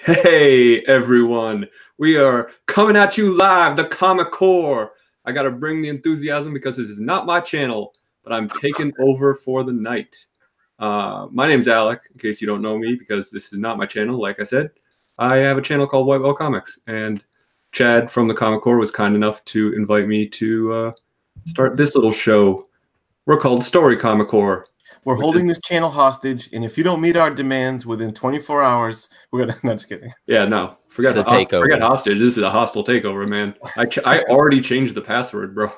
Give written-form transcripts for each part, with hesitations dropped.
Hey everyone, we are coming at you live, the Comic Core. I gotta bring the enthusiasm because this is not my channel, but I'm taking over for the night. My name's Alec, in case you don't know me, because this is not my channel, like I said. I have a channel called White Whale Comics, and Chad from the Comic Core was kind enough to invite me to start this little show. We're called Story Comic Core. We're holding this channel hostage, and if you don't meet our demands within 24 hours, we're gonna. No, just kidding. Yeah, no, forget hostage. This is a hostile takeover, man. I already changed the password, bro.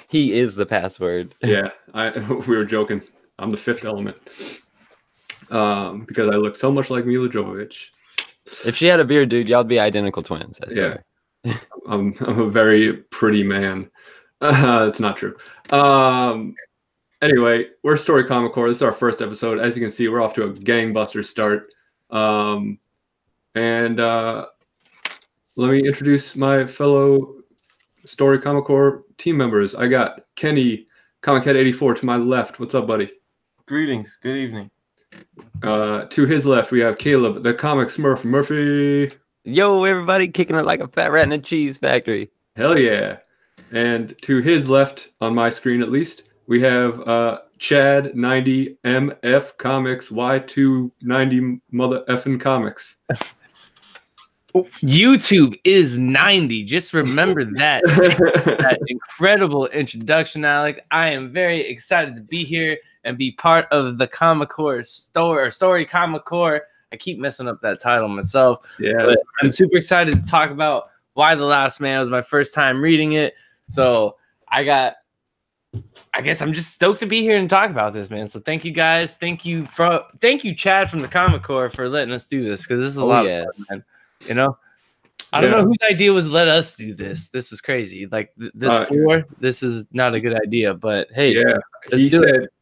He is the password. Yeah, we were joking. I'm the fifth element because I look so much like Mila Jovovich. If she had a beard, dude, y'all'd be identical twins. I swear. Yeah, I'm a very pretty man. It's not true. Anyway, we're Story Comic Core. This is our first episode. As you can see, we're off to a gangbuster start. Let me introduce my fellow Story Comic Core team members. I got Kenny, Comic Head 84 to my left. What's up, buddy? Greetings. Good evening. To his left, we have Caleb, the comic Smurph Murphy. Yo, everybody, kicking it like a fat rat in a cheese factory. Hell yeah. And to his left, on my screen at least, we have Chad 90 MF Comics Y290 mother effing comics. YouTube is 90. Just remember that. That incredible introduction, Alec. I am very excited to be here and be part of the Comic Core Story Comic Core. I keep messing up that title myself. Yeah, but I'm super excited to talk about Why the Last Man. It was my first time reading it. So I guess I'm just stoked to be here and talk about this, man. So thank you guys. Thank you, Chad from the Comic Core for letting us do this, because this is a lot of fun, man. You know, I don't know whose idea was let us do this. This was crazy. Like this is not a good idea, but hey, yeah,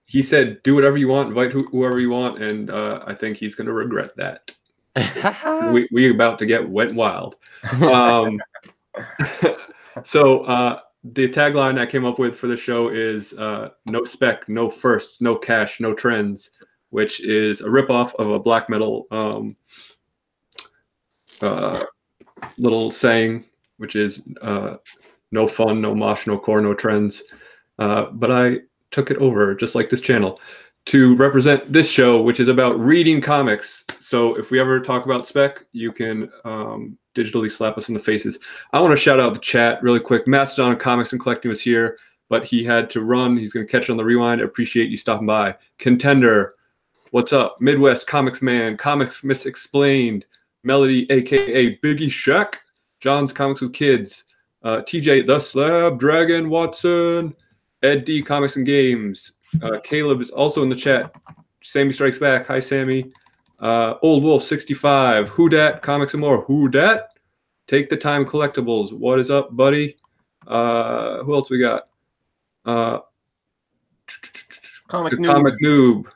he said do whatever you want, invite whoever you want, and I think he's gonna regret that. we about to get wet wild. So the tagline I came up with for the show is no spec, no firsts, no cash, no trends, which is a ripoff of a black metal little saying, which is no fun, no mosh, no core, no trends. But I took it over, just like this channel, to represent this show, which is about reading comics. So if we ever talk about spec, you can digitally slap us in the faces. I want to shout out the chat really quick. Mastodon Comics and Collecting was here, but he had to run. He's going to catch it on the rewind. I appreciate you stopping by. Contender, what's up? Midwest Comics Man, Comics Misexplained, Melody, a.k.a. Biggie Shack, John's Comics with Kids, TJ, The Slab, Dragon, Watson, Ed D, Comics and Games. Caleb is also in the chat. Sammy Strikes Back. Hi, Sammy. Old Wolf 65, Who Dat, Comics and More, Who Dat, Take the Time Collectibles, what is up, buddy? Who else we got? Comic Noob.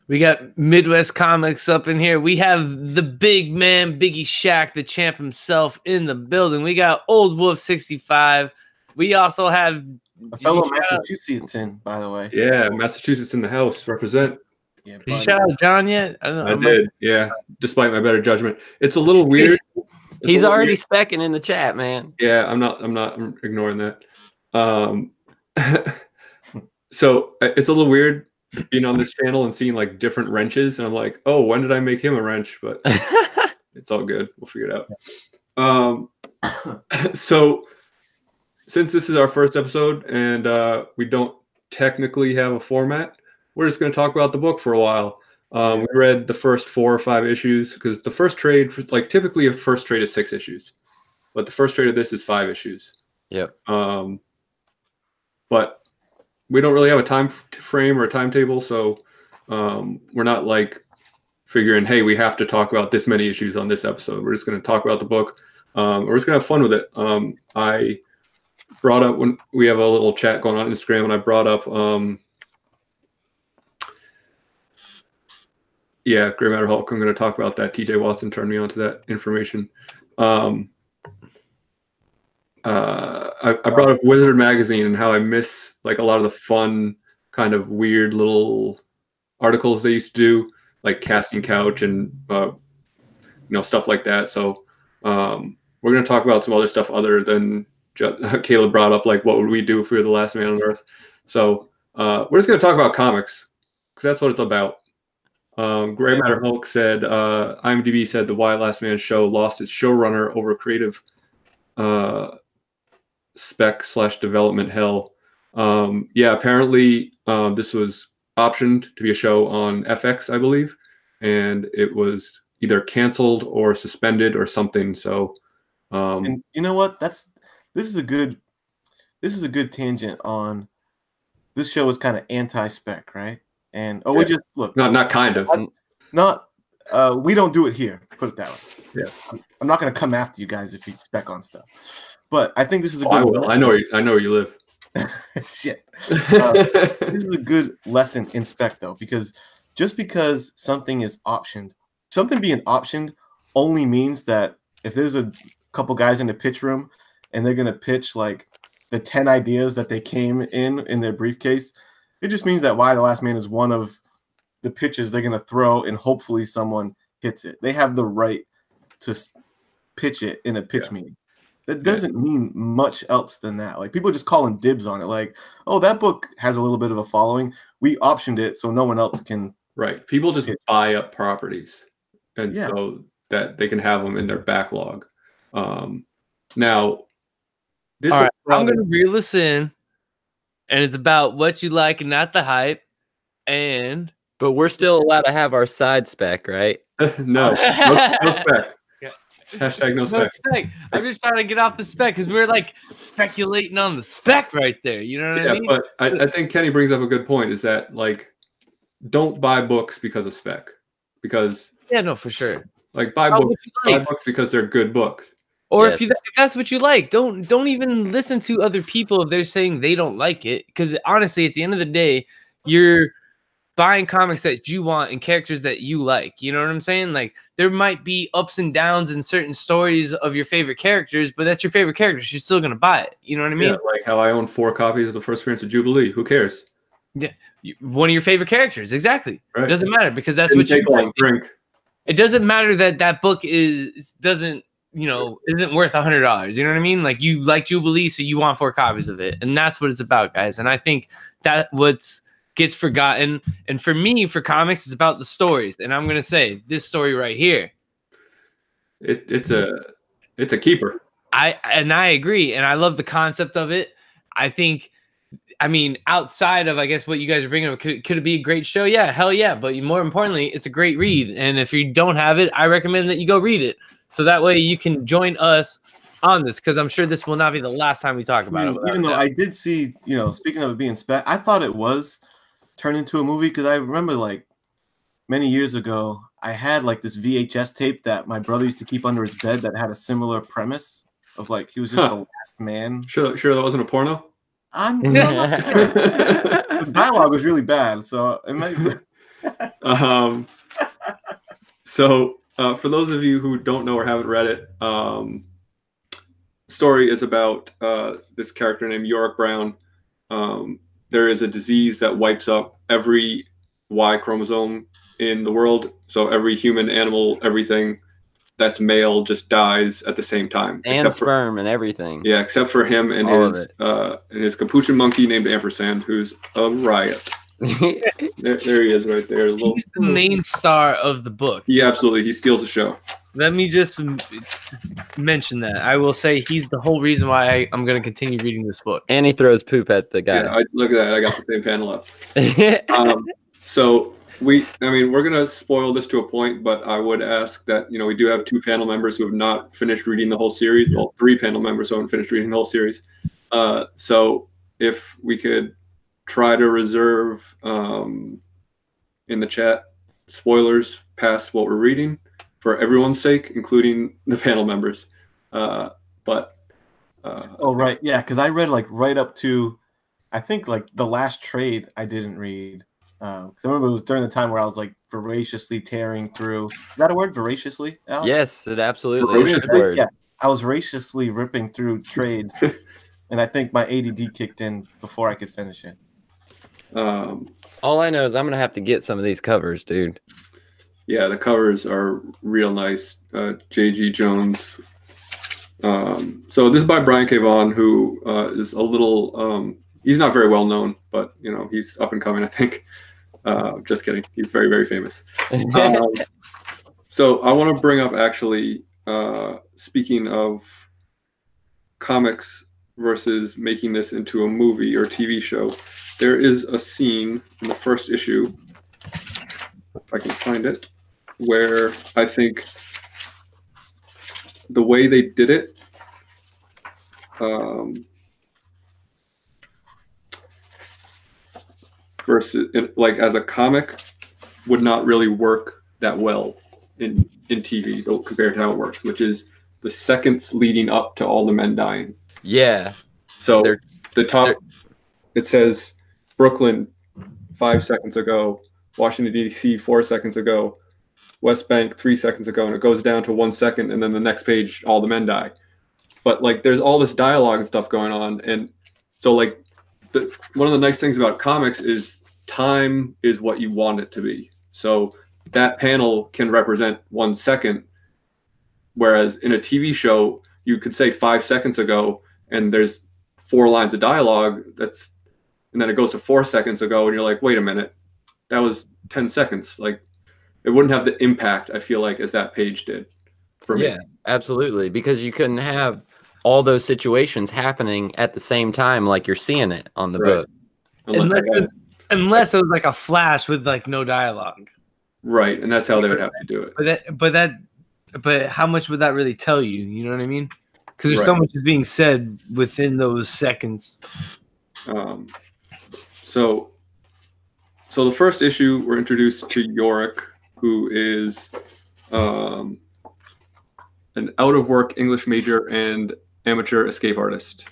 We got Midwest Comics up in here. We have the big man, Biggie Shack, the champ himself, in the building. We got Old Wolf 65. We also have a fellow Massachusetts in, by the way. Yeah, Massachusetts in the house. Represent. Yeah, did you shout out John yet? I don't know. I did, yeah. Despite my better judgment, it's a little weird. He's already specking in the chat, man. Yeah, I'm ignoring that. So it's a little weird being on this channel and seeing like different wrenches, and I'm like, oh, when did I make him a wrench? But it's all good. We'll figure it out. So since this is our first episode and we don't technically have a format, we're just going to talk about the book for a while. We read the first 4 or 5 issues, because the first trade, like typically a first trade is 6 issues, but the first trade of this is 5 issues. Yep. But we don't really have a time frame or a timetable, so we're not like figuring, hey, we have to talk about this many issues on this episode. We're just going to talk about the book. We're just going to have fun with it. I brought up, when we have a little chat going on Instagram, and I brought up yeah, Gray Matter Hulk. I'm going to talk about that. TJ Watson turned me on to that information. I brought up Wizard Magazine and how I miss like a lot of the fun, kind of weird little articles they used to do, like Casting Couch and stuff like that. So we're going to talk about some other stuff other than Caleb brought up, like what would we do if we were the last man on Earth. So we're just going to talk about comics because that's what it's about. Gray Matter Hulk said, IMDb said the Why Last Man show lost its showrunner over creative spec/development hell. Apparently this was optioned to be a show on FX, I believe, and it was either canceled or suspended or something. So and you know what? This is a good tangent on this show is kind of anti-spec, right? And we just look. Not kind of. We don't do it here. Put it that way. Yeah. I'm not going to come after you guys if you spec on stuff. But I think this is a good. I will. I know where you live. Shit. This is a good lesson in spec though, because just because something is optioned, something being optioned only means that if there's a couple guys in the pitch room and they're going to pitch like the 10 ideas that they came in their briefcase, it just means that Why the Last Man is one of the pitches they're going to throw, and hopefully someone hits it. They have the right to pitch it in a pitch meeting. That doesn't mean much else than that. Like, people just calling dibs on it. Like, oh, that book has a little bit of a following. We optioned it so no one else can. Right. People just buy up properties, and so that they can have them in their backlog. Now, this all right, I'm going to reel this in, and it's about what you like and not the hype. But we're still allowed to have our side spec, right? no spec. Hashtag no spec. I'm just trying to get off the spec because we're like speculating on the spec right there. You know what I mean? But I think Kenny brings up a good point, is that, like, don't buy books because of spec. Because for sure. Like, buy books because they're good books. Or if that's what you like, don't even listen to other people if they're saying they don't like it. Because honestly, at the end of the day, you're buying comics that you want and characters that you like. You know what I'm saying? Like, there might be ups and downs in certain stories of your favorite characters, but that's your favorite characters. You're still going to buy it. You know what I mean? Yeah, like how I own 4 copies of the first appearance of Jubilee. Who cares? Yeah, one of your favorite characters. Exactly. Right. It doesn't matter because that's what you like. Drink. It doesn't matter that book isn't worth $100. You know what I mean? Like, you like Jubilee, so you want 4 copies of it. And that's what it's about, guys. And I think that gets forgotten. And for me, for comics, it's about the stories. And I'm going to say this story right here. It's a keeper. I agree. And I love the concept of it. I mean, outside of, I guess, what you guys are bringing up, could it be a great show? Yeah, hell yeah. But more importantly, it's a great read. And if you don't have it, I recommend that you go read it. So that way you can join us on this, because I'm sure this will not be the last time we talk about it. Even though I did see, speaking of it being spec, I thought it was turned into a movie, because I remember, like, many years ago, I had, like, this VHS tape that my brother used to keep under his bed that had a similar premise of, like, he was just the last man. Sure that wasn't a porno? The dialogue was really bad, so it might be. So for those of you who don't know or haven't read it, the story is about this character named Yorick Brown. There is a disease that wipes up every Y chromosome in the world. So every human, animal, everything that's male just dies at the same time. And sperm and everything. Yeah, except for him and his capuchin monkey named Ampersand, who's a riot. there he is right there. He's the main star of the book. He steals the show. Let me just mention that. I will say he's the whole reason why I'm going to continue reading this book. And he throws poop at the guy. Yeah, look at that. I got the same panel up. So we're going to spoil this to a point, but I would ask that, we do have 2 panel members who have not finished reading the whole series. Well, 3 panel members who haven't finished reading the whole series. So if we could try to reserve in the chat spoilers past what we're reading for everyone's sake, including the panel members. Oh, right. Yeah, because I read, like, right up to, I think, like, the last trade I didn't read. Because I remember it was during the time where I was, like, voraciously tearing through. Is that a word, voraciously, Alex? Yes, it absolutely is a word. Yeah, I was voraciously ripping through trades, and I think my ADD kicked in before I could finish it. All I know is I'm gonna have to get some of these covers, dude. Yeah, the covers are real nice. J.G. Jones. So this is by Brian K. Vaughan, who is a little. He's not very well known, but he's up and coming, I think. Just kidding. He's very, very famous. So I want to bring up actually, speaking of comics versus making this into a movie or TV show, there is a scene in the first issue, if I can find it, where I think the way they did it, versus like as a comic, would not really work that well in TV though, compared to how it works, which is the seconds leading up to all the men dying. Yeah. So the top, it says Brooklyn 5 seconds ago, Washington D.C. 4 seconds ago, West Bank 3 seconds ago, and it goes down to 1 second, and then the next page, all the men die. But like, there's all this dialogue and stuff going on, and so like, one of the nice things about comics is time is what you want it to be. So that panel can represent 1 second, whereas in a TV show, you could say 5 seconds ago, and there's 4 lines of dialogue. And then it goes to 4 seconds ago, and you're like, wait a minute, that was 10 seconds. Like, it wouldn't have the impact, I feel like, as that page did for me. Yeah, absolutely. Because you couldn't have all those situations happening at the same time like you're seeing it on the book. Unless it was like a flash with like no dialogue. Right, and that's how they would have to do it. But how much would that really tell you? You know what I mean? Because there's so much is being said within those seconds. So the first issue, we're introduced to Yorick, who is an out-of-work English major and amateur escape artist.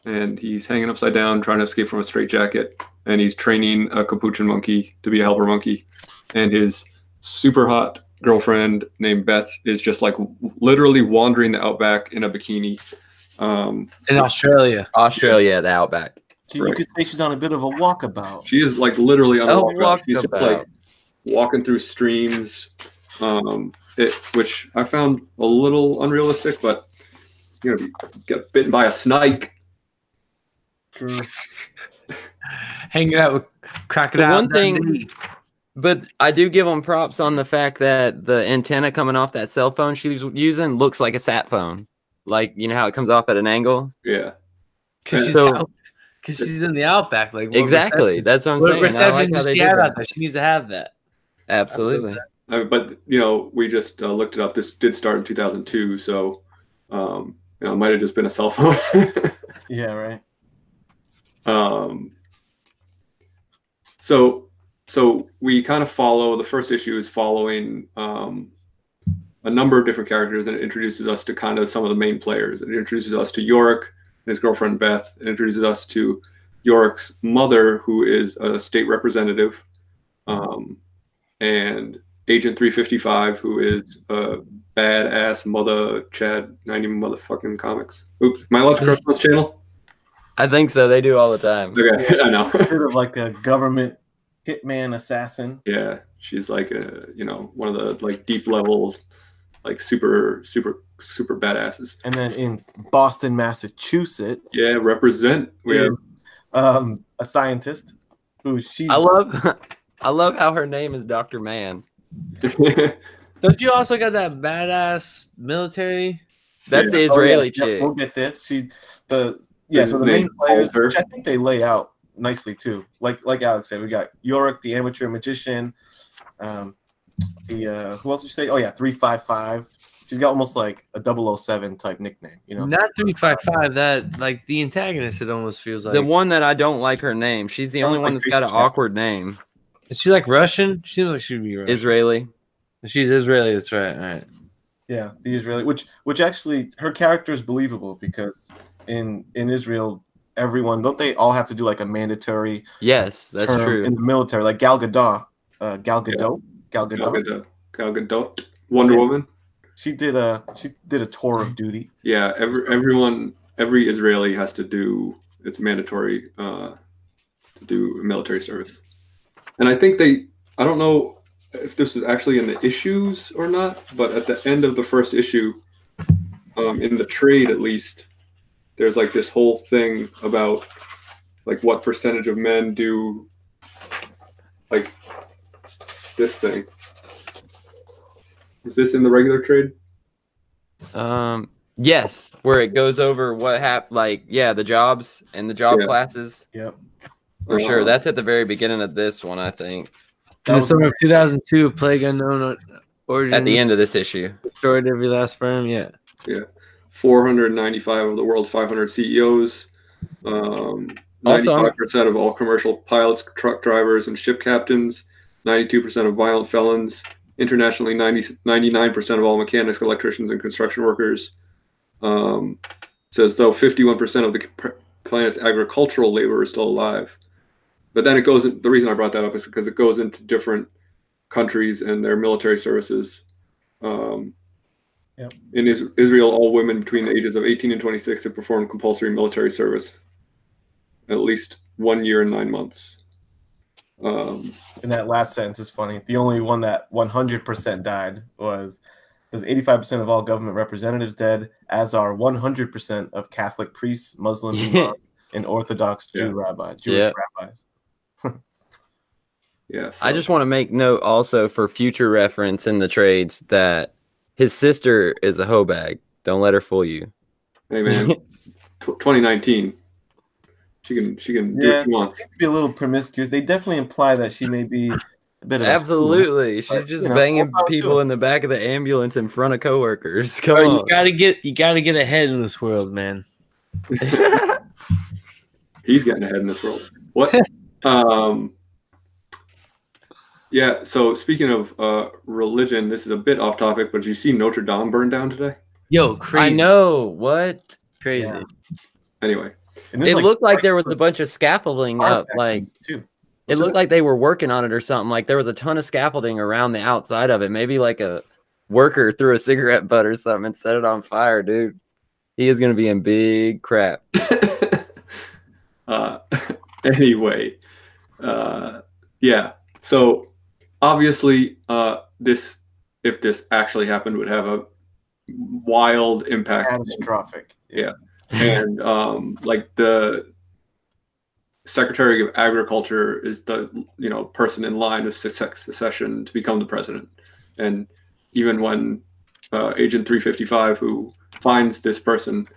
And he's hanging upside down trying to escape from a straitjacket. And he's training a capuchin monkey to be a helper monkey. And his super hot girlfriend named Beth is just like literally wandering the outback in a bikini. In Australia. The outback. So you could say she's on a bit of a walkabout. She is like literally on a walkabout. She's just like walking through streams, which I found a little unrealistic, but you get bitten by a snake. True. Hanging out with crocodile. One thing, but I do give them props on the fact that the antenna coming off that cell phone she was using looks like a sat phone. Like, you know how it comes off at an angle? Yeah. Because she's in the outback. Like exactly. That's what I'm saying. I like how they did that. She needs to have that. Absolutely. But we just looked it up. This did start in 2002, so it might have just been a cell phone. Yeah, right. So we kind of follow, the first issue is following a number of different characters, and it introduces us to kind of some of the main players. It introduces us to Yorick and his girlfriend Beth. It introduces us to Yorick's mother, who is a state representative, and Agent 355, who is a badass mother Chad 90 motherfucking comics. Oops, am I allowed to curse on this channel? I think so. They do all the time. Okay, I know. Sort of like a government hitman assassin. Yeah, she's like one of the like deep levels, like super badasses. And then in Boston, Massachusetts, represent. We have a scientist who I love how her name is Dr. Man. Don't you also got that badass military? That's the Israeli chick. Yeah, we'll get there. So the main players, which I think they lay out nicely too. Like Alex said, we got Yorick, the amateur magician. Who else did you say? Oh yeah, 355. She's got almost like a 007 type nickname, Not 355. That like the antagonist. It almost feels like the one that I don't like her name. She's the only one that's got an awkward name. Is she like Russian? She seems like she'd be Russian. Israeli. She's Israeli. That's right. All right. Yeah, the Israeli, which actually her character is believable because in Israel, everyone don't they all have to do like a mandatory? Yes, that's true. In the military, like Gal Gadot, Wonder Woman. She did a tour of duty. Yeah, every Israeli has to do. It's mandatory to do military service. And I think I don't know if this was actually in the issues or not, but at the end of the first issue, in the trade at least, there's like this whole thing about like what percentage of men do like this thing. Is this in the regular trade? Yes, where it goes over what happened, like the jobs and the job Yeah. classes. Yep. For sure. That's at the very beginning of this one, I think. In the summer of 2002, a plague unknown origin. At the end of this issue. Destroyed every last sperm, yeah. 495 of the world's 500 CEOs. 95% of all commercial pilots, truck drivers, and ship captains. 92% of violent felons. Internationally, 99% of all mechanics, electricians, and construction workers. Says though 51% of the planet's agricultural labor is still alive. But then it goes. The reason I brought that up is because it goes into different countries and their military services. In Israel, all women between the ages of 18 and 26 have performed compulsory military service at least 1 year and 9 months. And that last sentence is funny. The only one that 100% died was 85% of all government representatives dead, as are 100% of Catholic priests, Muslim imams, and Orthodox Jewish rabbis. So. I just want to make note also for future reference in the trades that his sister is a hoe bag. Don't let her fool you. Hey man, 2019. She can do what she wants. Seems to be a little promiscuous. They definitely imply that she may be a bit of absolutely. A she's just banging people in the back of the ambulance in front of coworkers. Come on. You gotta get ahead in this world, man. He's getting ahead in this world. What? Yeah, so speaking of religion, this is a bit off topic, but did you see Notre Dame burned down today? Yo, crazy. I know. What? Crazy. Yeah. Anyway. It looked like there was a bunch of scaffolding up. Like, it looked like they were working on it or something. Like, there was a ton of scaffolding around the outside of it. Maybe like a worker threw a cigarette butt or something and set it on fire, dude. He is going to be in big crap. Anyway. Yeah. So, obviously, if this actually happened, would have a wild impact. Catastrophic. Yeah. And like the Secretary of Agriculture is the person in line of succession to become the president. And even when Agent 355, who finds this person,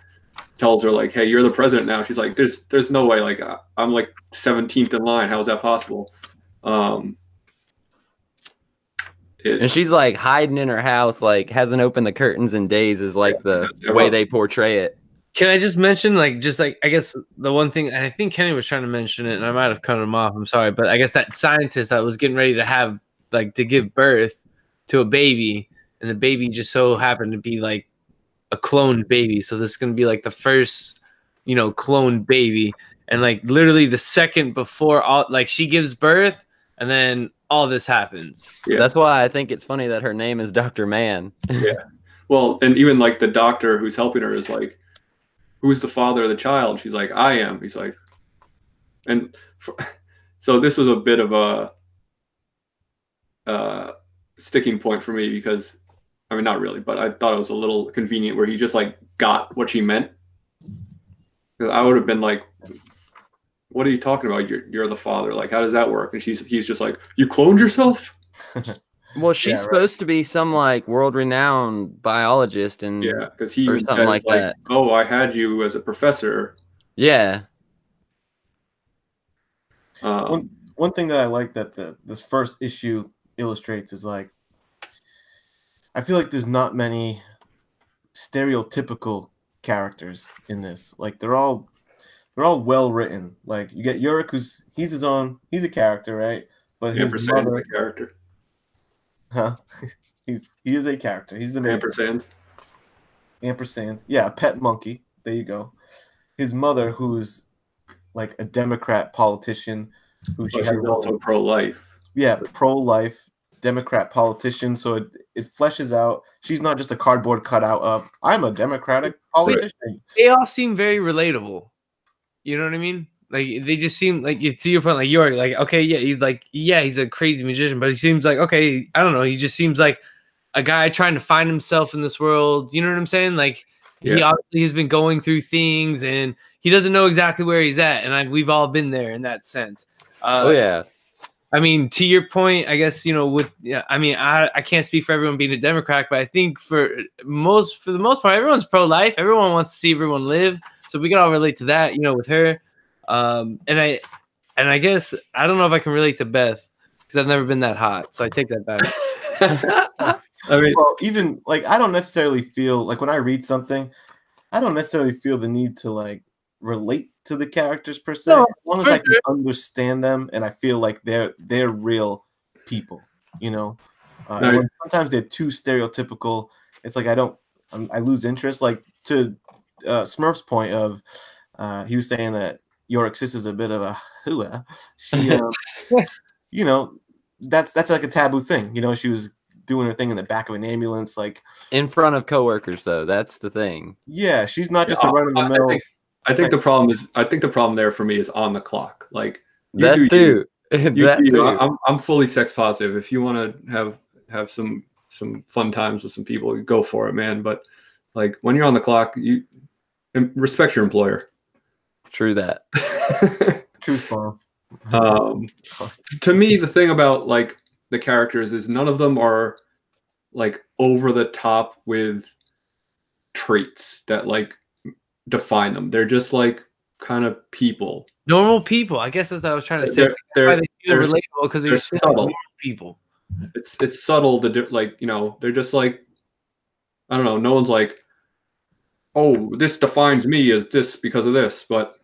tells her like, "Hey, you're the president now," she's like, "There's no way. Like, I'm like 17th in line. How is that possible?" And she's like hiding in her house, like hasn't opened the curtains in days. Is like the way they portray it. Can I just mention, I guess the one thing, I think Kenny was trying to mention it, and I might have cut him off. I'm sorry, but I guess that scientist that was getting ready to to give birth to a baby, and the baby just so happened to be like a cloned baby. So this is gonna be like the first, cloned baby, and like literally the second before she gives birth, and then all this happens. Yeah. That's why I think it's funny that her name is Dr. Mann. Yeah. Well, and even like the doctor who's helping her is like, "Who's the father of the child?" She's like, "I am." He's like, so this was a bit of a sticking point for me because, I mean, not really, but I thought it was a little convenient where he just like got what she meant. Because I would have been like, "What are you talking about? You're the father. Like, how does that work?" And he's just like, "You cloned yourself?" Well, she's supposed to be some like world-renowned biologist, and because he or something like that. "Oh, I had you as a professor." Yeah. One thing that I like that this first issue illustrates is like, I feel like there's not many stereotypical characters in this. Like they're all well written. Like you get Yurik, he's a character, right? But his mother, a character. Huh? He is a character. He's the main ampersand. Yeah, a pet monkey. There you go. His mother, who's like a Democrat politician, she's also pro-life. Yeah, pro-life Democrat politician. So it fleshes out. She's not just a cardboard cutout of I'm a Democratic politician. They all seem very relatable. You know what I mean? Like they just seem like, to your point, like you're like, okay, he's a crazy magician, but he seems like, okay, I don't know, he just seems like a guy trying to find himself in this world. You know what I'm saying? Like he obviously has been going through things and he doesn't know exactly where he's at, and we've all been there in that sense. I mean, to your point, I guess, I mean, I can't speak for everyone being a Democrat, but I think for the most part, everyone's pro-life. Everyone wants to see everyone live. So we can all relate to that, with her. And I guess I don't know if I can relate to Beth because I've never been that hot. So I take that back. I mean, well, even like, I don't necessarily feel like when I read something, I don't necessarily feel the need to like relate to the characters per se, as long as I can understand them and I feel like they're real people, and sometimes they're too stereotypical. It's like I lose interest. Like to Smurf's point of he was saying that York's sister's a bit of a hua. She that's like a taboo thing. She was doing her thing in the back of an ambulance, like in front of coworkers, though. That's the thing. Yeah, she's not just a run-of-the-mill. I think the problem there for me is on the clock. Like that too. I'm fully sex positive. If you want to have some fun times with some people, go for it, man. But like when you're on the clock, you respect your employer. True that. Truth bomb. To me, the thing about like the characters is none of them are like over the top with traits that like define them. They're just like kind of people, normal people. I guess that's what I was trying to say. They're relatable because they're subtle people. It's subtle. They're just like, I don't know. No one's like, oh, this defines me as this because of this. But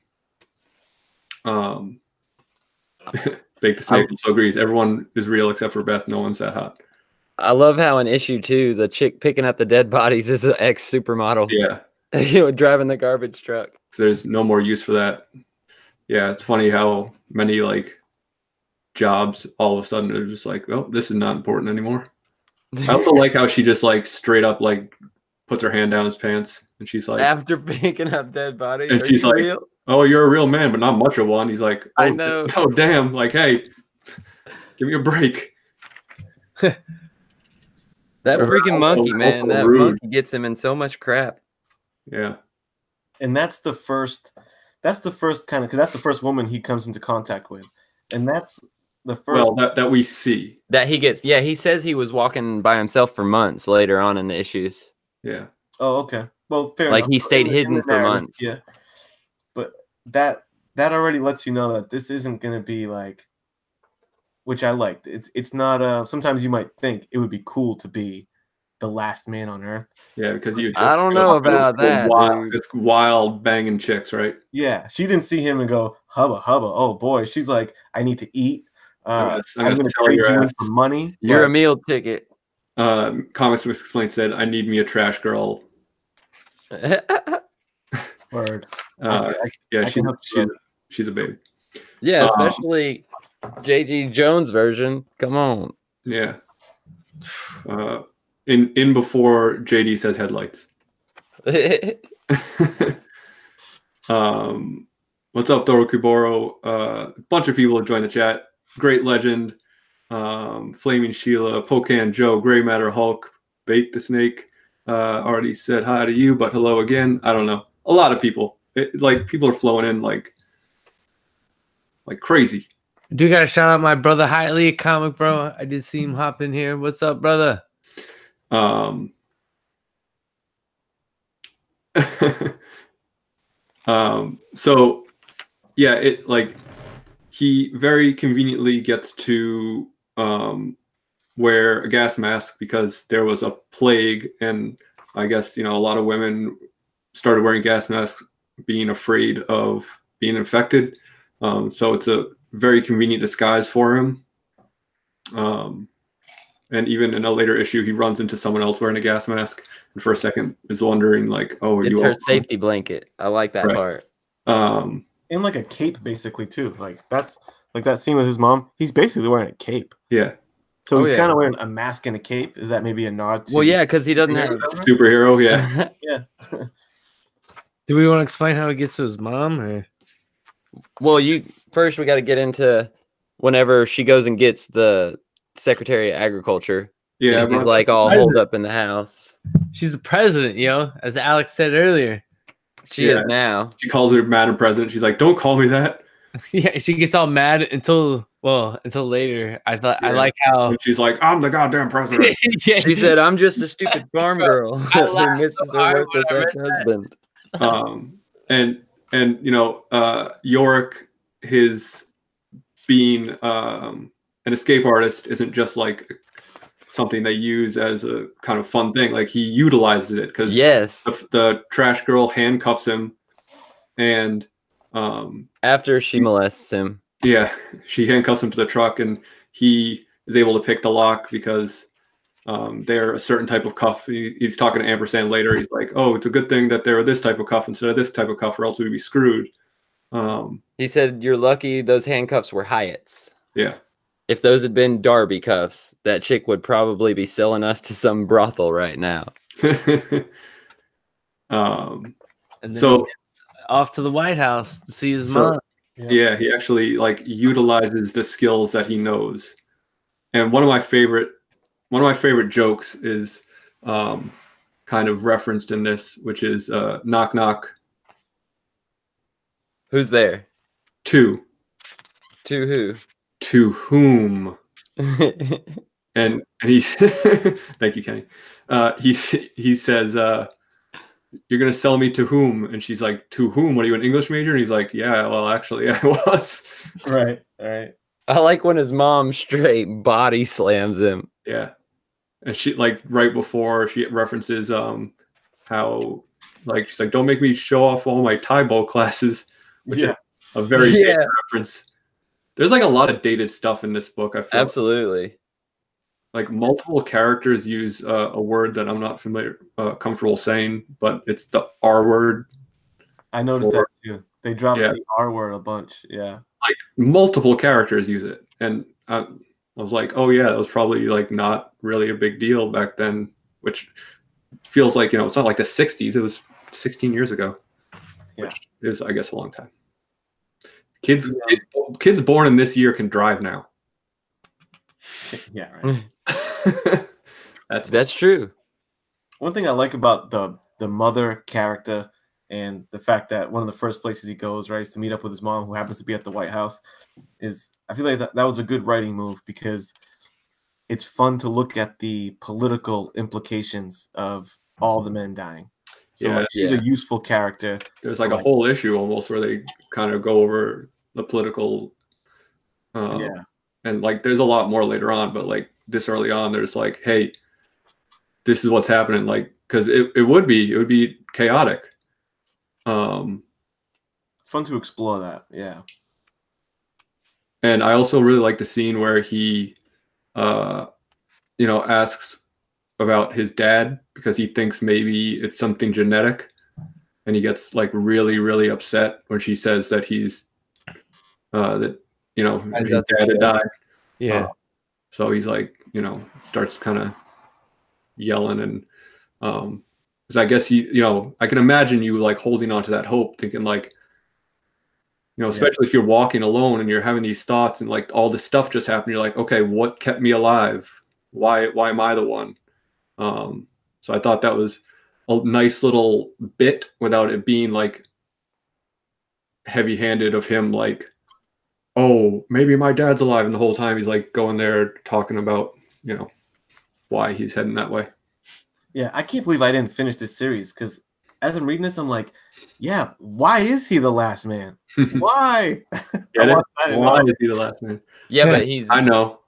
Bake the Snake also agrees. Everyone is real except for Beth. No one's that hot. I love how in issue 2, the chick picking up the dead bodies is an ex-supermodel. Yeah. Driving the garbage truck. There's no more use for that. Yeah, it's funny how many like jobs all of a sudden are just like, oh, this is not important anymore. I also like how she just like straight up like puts her hand down his pants and she's like, after picking up dead bodies, and she's like, real? Oh, you're a real man, but not much of one. He's like, oh, I know. Oh, damn. Like, hey, give me a break. That freaking monkey, man. That monkey gets him in so much crap. Yeah. And that's the first kind of, because that's the first woman he comes into contact with. And that's the first. Well, that we see. That he gets. Yeah, he says he was walking by himself for months later on in the issues. Yeah. Oh, okay. Well, fair enough. Like he stayed hidden for months. Yeah. But that already lets you know that this isn't going to be like, which I liked. It's not, sometimes you might think it would be cool to be the last man on Earth. Yeah, because I don't know about that. It's wild banging chicks, right? Yeah, she didn't see him and go hubba hubba. Oh boy, she's like, I need to eat. I'm going to trade you in for money. You're a meal ticket. Comics Explained said, I need me a trash girl. Word. Yeah, she's a baby. Yeah, especially J.G. Jones' version. Come on. Yeah. In before JD says headlights. What's up, Doro Kuboro? A bunch of people have joined the chat. Great Legend, Flaming Sheila, Pocan Joe, Gray Matter Hulk, Bake the Snake. Already said hi to you, but hello again. I don't know. A lot of people. People are flowing in like crazy. I do gotta shout out my brother Highly, comic bro. I did see him hop in here. What's up, brother? So yeah, it like he very conveniently gets to wear a gas mask because there was a plague, and I guess a lot of women started wearing gas masks being afraid of being infected. So it's a very convenient disguise for him. And even in a later issue, he runs into someone else wearing a gas mask, and for a second is wondering, like, "Oh, are it's you?" Her safety blanket. I like that part. In like a cape, basically too. Like that's like that scene with his mom. He's basically wearing a cape. Yeah. So he's kind of wearing a mask and a cape. Is that maybe a nod to? Well, yeah, because he doesn't have superhero. Yeah. Yeah. Do we want to explain how he gets to his mom? Or Well, first we got to get into whenever she goes and gets the Secretary of Agriculture. Yeah, he's like all holed up in the house. She's the president, as Alex said earlier. She is now. She calls her Madam President. She's like, "Don't call me that." Yeah, she gets all mad until later. I like how and she's like, "I'm the goddamn president." She said, "I'm just a stupid farm girl who misses her worthless ex-husband." And Yorick, his being an escape artist isn't just like something they use as a kind of fun thing. Like, he utilizes it because the trash girl handcuffs him, and after she molests him, she handcuffs him to the truck, and he is able to pick the lock because they're a certain type of cuff. He's talking to Ampersand later. He's like, "Oh, it's a good thing that they're this type of cuff instead of this type of cuff, or else we'd be screwed." He said, "You're lucky those handcuffs were Hyatt's. Yeah. If those had been Darby cuffs, that chick would probably be selling us to some brothel right now." And then so off to the White House to see his mom. Yeah, he actually like utilizes the skills that he knows. And one of my favorite jokes is kind of referenced in this, which is knock knock. Who's there? To who? To whom? and he's thank you, Kenny. He says, "You're gonna sell me to whom?" And she's like, "To whom? What are you, an English major?" And he's like, "Yeah, well, actually, I was." Right. All right. I like when his mom straight body slams him. Yeah, and she like right before she references how like she's like, "Don't make me show off all my Taibo classes." Which is a very dated reference. There's like a lot of dated stuff in this book. I feel absolutely like multiple characters use a word that I'm not comfortable saying, but it's the R word. I noticed that too. They dropped the R word a bunch. Yeah, like multiple characters use it, and I was like, oh yeah, that was probably like not really a big deal back then, which feels like it's not like the '60s. It was 16 years ago. Which is, I guess, a long time. Kids born in this year can drive now. Yeah, right. That's true. One thing I like about the mother character and the fact that one of the first places he goes, right, is to meet up with his mom, who happens to be at the White House, is I feel like that was a good writing move because it's fun to look at the political implications of all the men dying. So she's a useful character. There's like a whole issue almost where they kind of go over the political and like there's a lot more later on, but like this early on there's like, hey, this is what's happening, like, because it would be chaotic. It's fun to explore that. And I also really like the scene where he asks about his dad because he thinks maybe it's something genetic, and he gets like really, really upset when she says that he's his dad had died. So he's like, starts kind of yelling, and because I guess I can imagine you like holding on to that hope, thinking like, especially if you're walking alone and you're having these thoughts and like all this stuff just happened, you're like, okay, what kept me alive? Why am I the one? So I thought that was a nice little bit without it being like heavy-handed of him, like, oh, maybe my dad's alive, and the whole time he's like going there talking about why he's heading that way. Yeah, I can't believe I didn't finish this series because as I'm reading this, I'm like, yeah, why is he the last man? Why? Why is he the last man? Yeah, but he's. I know.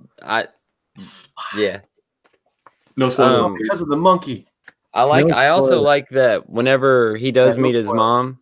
No spoilers. Because of the monkey. I also like that whenever he does meet his mom,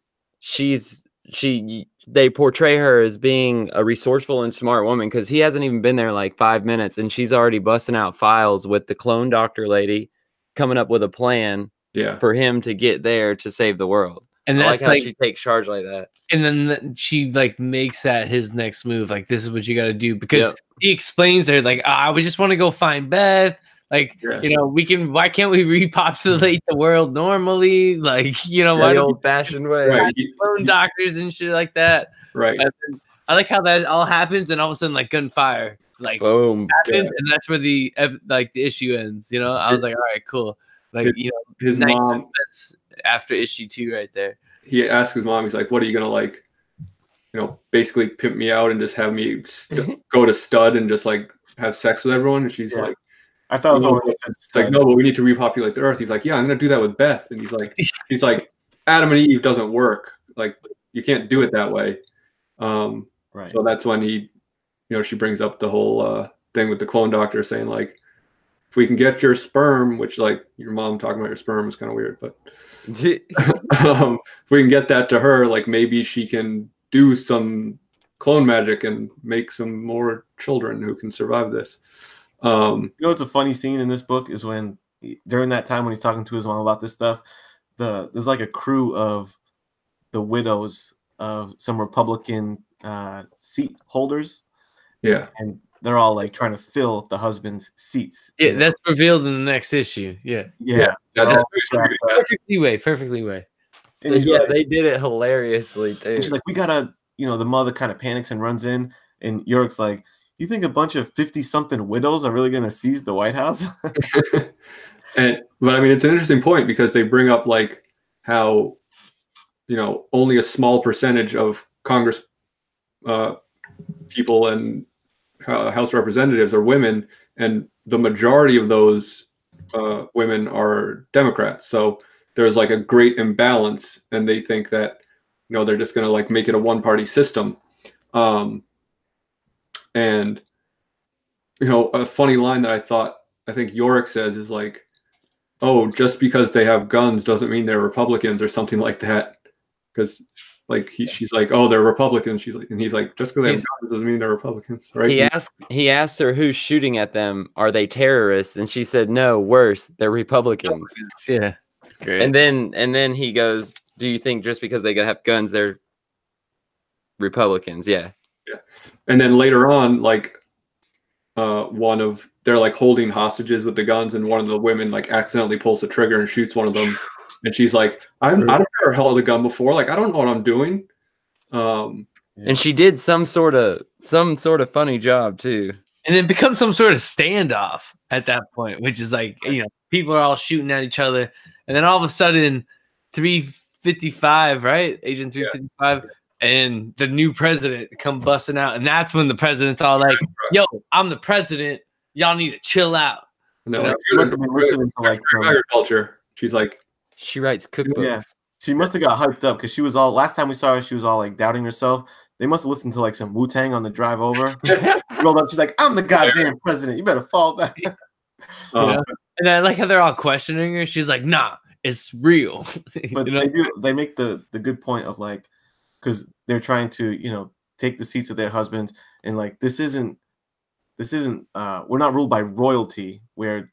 they portray her as being a resourceful and smart woman because he hasn't even been there like 5 minutes and she's already busting out files with the clone doctor lady coming up with a plan for him to get there to save the world. And I like how she takes charge like that. And then she like makes that his next move. Like, this is what you got to do because he explains her like, I would just want to go find Beth. Like, you know, why can't we repopulate the world normally? Like, you know, why the old-fashioned way. Right. clone doctors and shit like that. Right. I like how that all happens, and all of a sudden, like gunfire, like boom, happens, and that's where the issue ends. You know, I was like, all right, cool. Like, you know, his mom after issue 2 right there. He asked his mom, he's like, "What are you gonna like? You know, basically pimp me out and just have me go to stud and just like have sex with everyone?" And she's like, I thought it was it's like, no, but we need to repopulate the earth. He's like, yeah, I'm gonna do that with Beth. And he's like, Adam and Eve doesn't work. Like, you can't do it that way. Right. So that's when he, you know, she brings up the whole thing with the clone doctor saying like, if we can get your sperm, which like your mom talking about your sperm is kind of weird, but if we can get that to her, like maybe she can do some clone magic and make some more children who can survive this. You know what's a funny scene in this book is when during that time when he's talking to his mom about this stuff, there's like a crew of the widows of some Republican seat holders. Yeah. And they're all like trying to fill the husband's seats. Yeah, that's revealed in the next issue. Yeah. Perfectly way. And like, they did it hilariously too. She's like, we gotta, you know, the mother kind of panics and runs in, and Yorick's like, you think a bunch of 50-something widows are really gonna seize the White House? But I mean, it's an interesting point because they bring up like how, you know, only a small percentage of Congress people and House representatives are women, and the majority of those women are Democrats. So there's like a great imbalance, and they think that, you know, they're just going to like make it a one-party system. And you know, a funny line that I think Yorick says is like, "Oh, just because they have guns doesn't mean they're Republicans," or something like that. Because like she's like, "Oh, they're Republicans." She's like, and he's like, "Just because they have guns doesn't mean they're Republicans," right? He asked her who's shooting at them. Are they terrorists? And she said, "No, worse, they're Republicans." Yeah, that's great. And then he goes, "Do you think just because they have guns, they're Republicans?" Yeah. Yeah. And then later on, like they're like holding hostages with the guns, and one of the women like accidentally pulls the trigger and shoots one of them. And she's like, I've never held a gun before. Like, I don't know what I'm doing. And she did some sort of funny job too. And then becomes some sort of standoff at that point, which is like, you know, people are all shooting at each other. And then all of a sudden, 355, right? Agent 355. Yeah. And the new president come busting out. And that's when the president's all like, yo, I'm the president. Y'all need to chill out. No, like, listening to like agriculture. She's like, she writes cookbooks. Yeah. She must have got hyped up because she was all, last time we saw her, she was all like doubting herself. They must have listened to like some Wu-Tang on the drive over. Rolled up, she's like, I'm the goddamn president. You better fall back. And I like how they're all questioning her. She's like, nah, it's real. But you know? they make the good point of like, because they're trying to, you know, take the seats of their husbands, and like this isn't we're not ruled by royalty where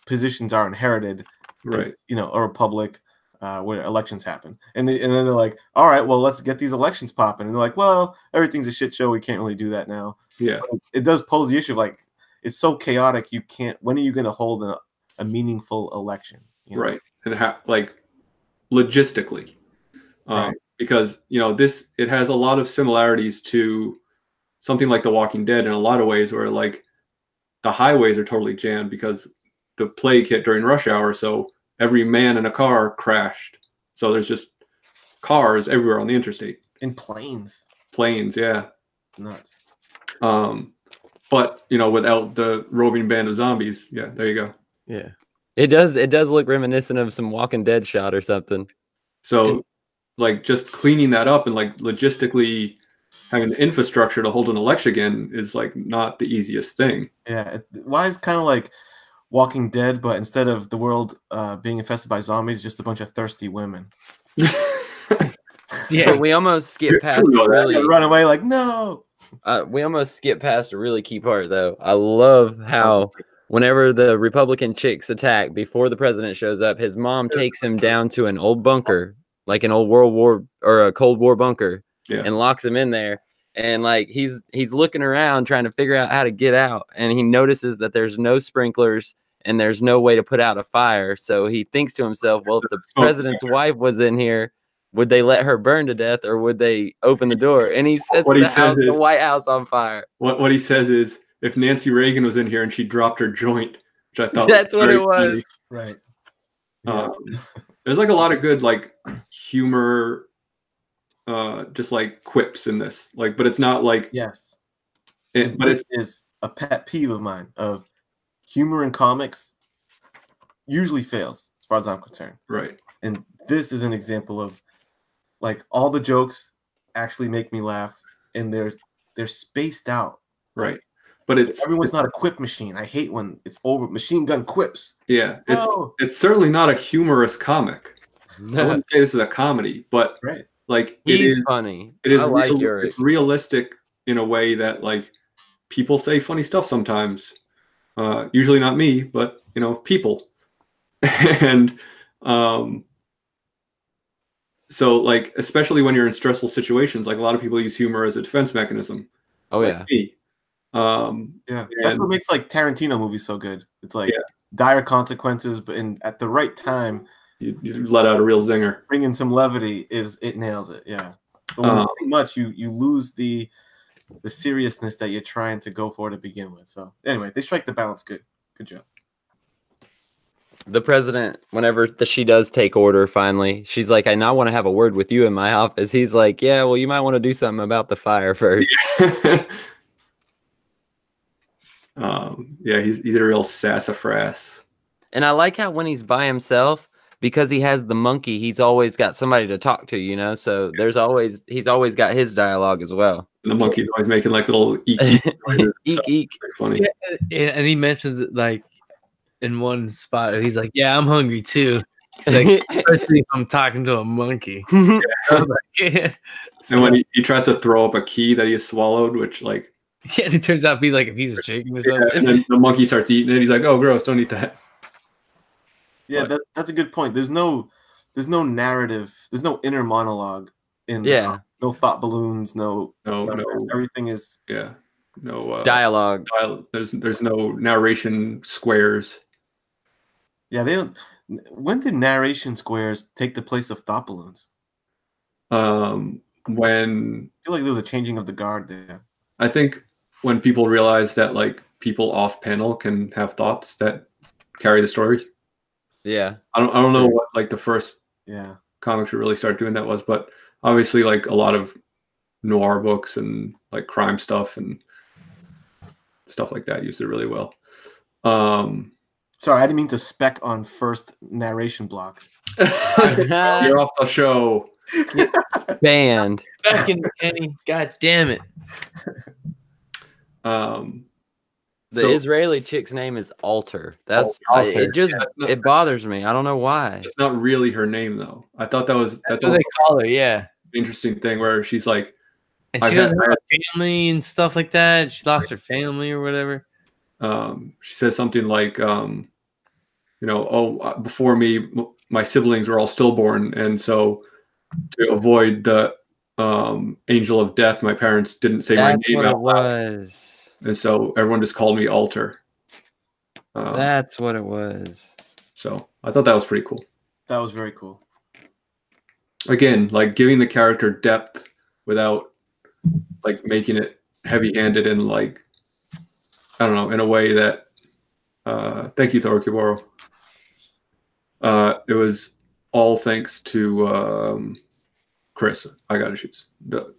positions are inherited. Right. It's, you know, a republic where elections happen. And then they're like, all right, well, let's get these elections popping. And they're like, well, everything's a shit show. We can't really do that now. Yeah. But it does pose the issue of like, it's so chaotic. You can't, when are you going to hold a meaningful election? You know? Right. And like logistically, right. Because, you know, it has a lot of similarities to something like The Walking Dead in a lot of ways, where like the highways are totally jammed because the plague hit during rush hour. So every man in a car crashed. So there's just cars everywhere on the interstate. And planes. Planes, yeah. Nuts. But, you know, without the roving band of zombies, yeah, there you go. Yeah. It does look reminiscent of some Walking Dead shot or something. So like just cleaning that up and like logistically having the infrastructure to hold an election again is like not the easiest thing. Yeah. Why is kind of like Walking Dead, but instead of the world being infested by zombies, just a bunch of thirsty women. Yeah, we almost skipped past really run away like no. We almost skipped past a really key part though. I love how whenever the Republican chicks attack before the president shows up, his mom takes him down to an old bunker, like an old World War or a Cold War bunker, and locks him in there. And like he's looking around trying to figure out how to get out, and he notices that there's no sprinklers. and there's no way to put out a fire. So he thinks to himself, well, if the president's wife was in here, would they let her burn to death, or would they open the door? And he sets the White House on fire. What he says is, if Nancy Reagan was in here and she dropped her joint, which I thought that's what it was. Funny. Right. Yeah. There's like a lot of good like humor, just like quips in this. Like, but it's not like yes. But this is a pet peeve of mine. Of humor in comics usually fails, as far as I'm concerned. Right. And this is an example of like all the jokes actually make me laugh, and they're spaced out. Right. But everyone's not a quip machine. I hate when it's over machine gun quips. Yeah, it's certainly not a humorous comic. I wouldn't say this is a comedy, but like he's funny. It is it's realistic in a way that like people say funny stuff sometimes. Usually not me, but you know, people. And so like especially when you're in stressful situations, like a lot of people use humor as a defense mechanism. Oh like yeah. Me. That's what makes like Tarantino movies so good. It's like dire consequences, but at the right time, you let out a real zinger. Bringing some levity it nails it. Yeah, but when it's too much, you lose the seriousness that you're trying to go for to begin with. So anyway, they strike the balance good. Good job. The president, whenever she does take order, finally, she's like, I now want to have a word with you in my office. He's like, yeah, well, you might want to do something about the fire first. Yeah, he's a real sassafras. And I like how when he's by himself, because he has the monkey, he's always got somebody to talk to, you know? So he's always got his dialogue as well. And the monkey's always making like little eek noises. Eek eek. Funny. Yeah, and he mentions it like in one spot, he's like, yeah, I'm hungry too. He's like, especially if I'm talking to a monkey. And when he tries to throw up a key that he has swallowed, which like and it turns out to be like a piece of chicken or something. And then the monkey starts eating it. He's like, oh gross, don't eat that. Yeah, that's a good point. There's no narrative, there's no inner monologue in no thought balloons, no everything is no dialogue. There's no narration squares. Yeah, they don't. When did narration squares take the place of thought balloons? When I feel like there was a changing of the guard there. I think when people realize that like people off panel can have thoughts that carry the story. Yeah. I don't know what like the first comics to really start doing that was, but obviously like a lot of noir books and like crime stuff and stuff like that used it really well. Sorry, I didn't mean to spec on first narration block. You're off the show. Banned. Back in Kenny. God damn it. The Israeli chick's name is Alter. That's Alter. It bothers me. I don't know why. It's not really her name though. I thought that's what they call her. Yeah. Interesting thing where she's like, and she doesn't have a family and stuff like that. She lost her family or whatever. She says something like, before me, my siblings were all stillborn, and so to avoid the angel of death, my parents didn't say my name out loud. And so everyone just called me Alter. That's what it was. So I thought that was pretty cool. That was very cool. Again, like giving the character depth without like making it heavy-handed and like, I don't know, in a way that thank you, Thor Kiboro. It was all thanks to Chris, I Got Issues,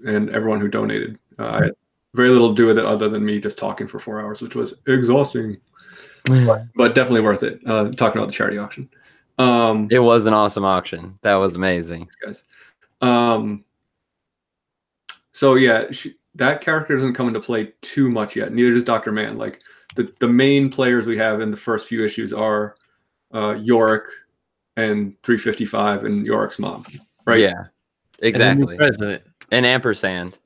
and everyone who donated. I had very little to do with it other than me just talking for 4 hours, which was exhausting, but definitely worth it. Talking about the charity auction. It was an awesome auction. That was amazing. Thanks, guys. So yeah, that character doesn't come into play too much yet. Neither does Dr. Mann. Like the main players we have in the first few issues are Yorick and 355 and Yorick's mom, right? Yeah, exactly. And president and ampersand.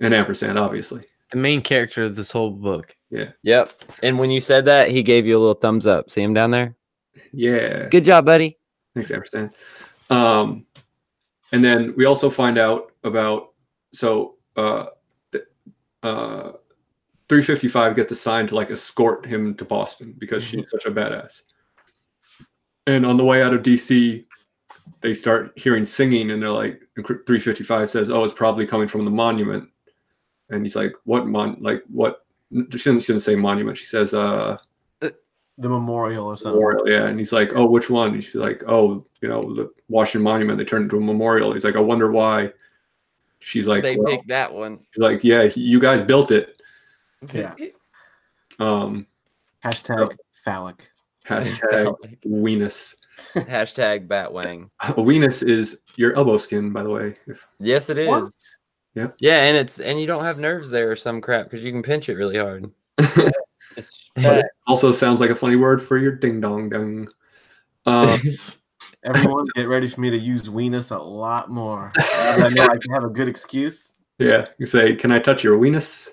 And ampersand, obviously. The main character of this whole book. Yeah. Yep. And when you said that, he gave you a little thumbs up. See him down there? Yeah. Good job, buddy. Thanks, ampersand. And then we also find out about 355 gets assigned to like escort him to Boston because she's such a badass. And on the way out of DC, they start hearing singing, and they're like, 355 says, "Oh, it's probably coming from the monument." And he's like, "What what?" She shouldn't say monument. She says, the memorial or something. Memorial, yeah. And he's like, "Oh, which one?" And she's like, "Oh, the Washington Monument. They turned it into a memorial." He's like, "I wonder why." She's like, they picked that one. She's like, "Yeah, you guys built it." Yeah. Hashtag phallic. Hashtag weenus. Hashtag batwang. Weenus is your elbow skin, by the way. Yes, it is. What? Yeah. Yeah, and you don't have nerves there or some crap because you can pinch it really hard. But it also sounds like a funny word for your ding dong dung. Everyone, get ready for me to use weenus a lot more. I know I can have a good excuse. Yeah, you say, "Can I touch your weenus?"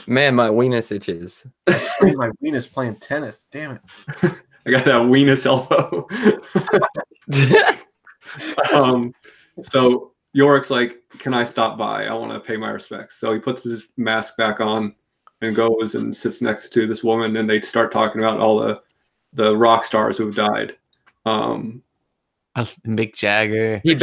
Man, my weenus itches. I sprained my weenus playing tennis. Damn it. I got that weenus elbow. So Yorick's like, "Can I stop by? I want to pay my respects." So he puts his mask back on and goes and sits next to this woman, and they start talking about all the rock stars who have died. Mick Jagger. He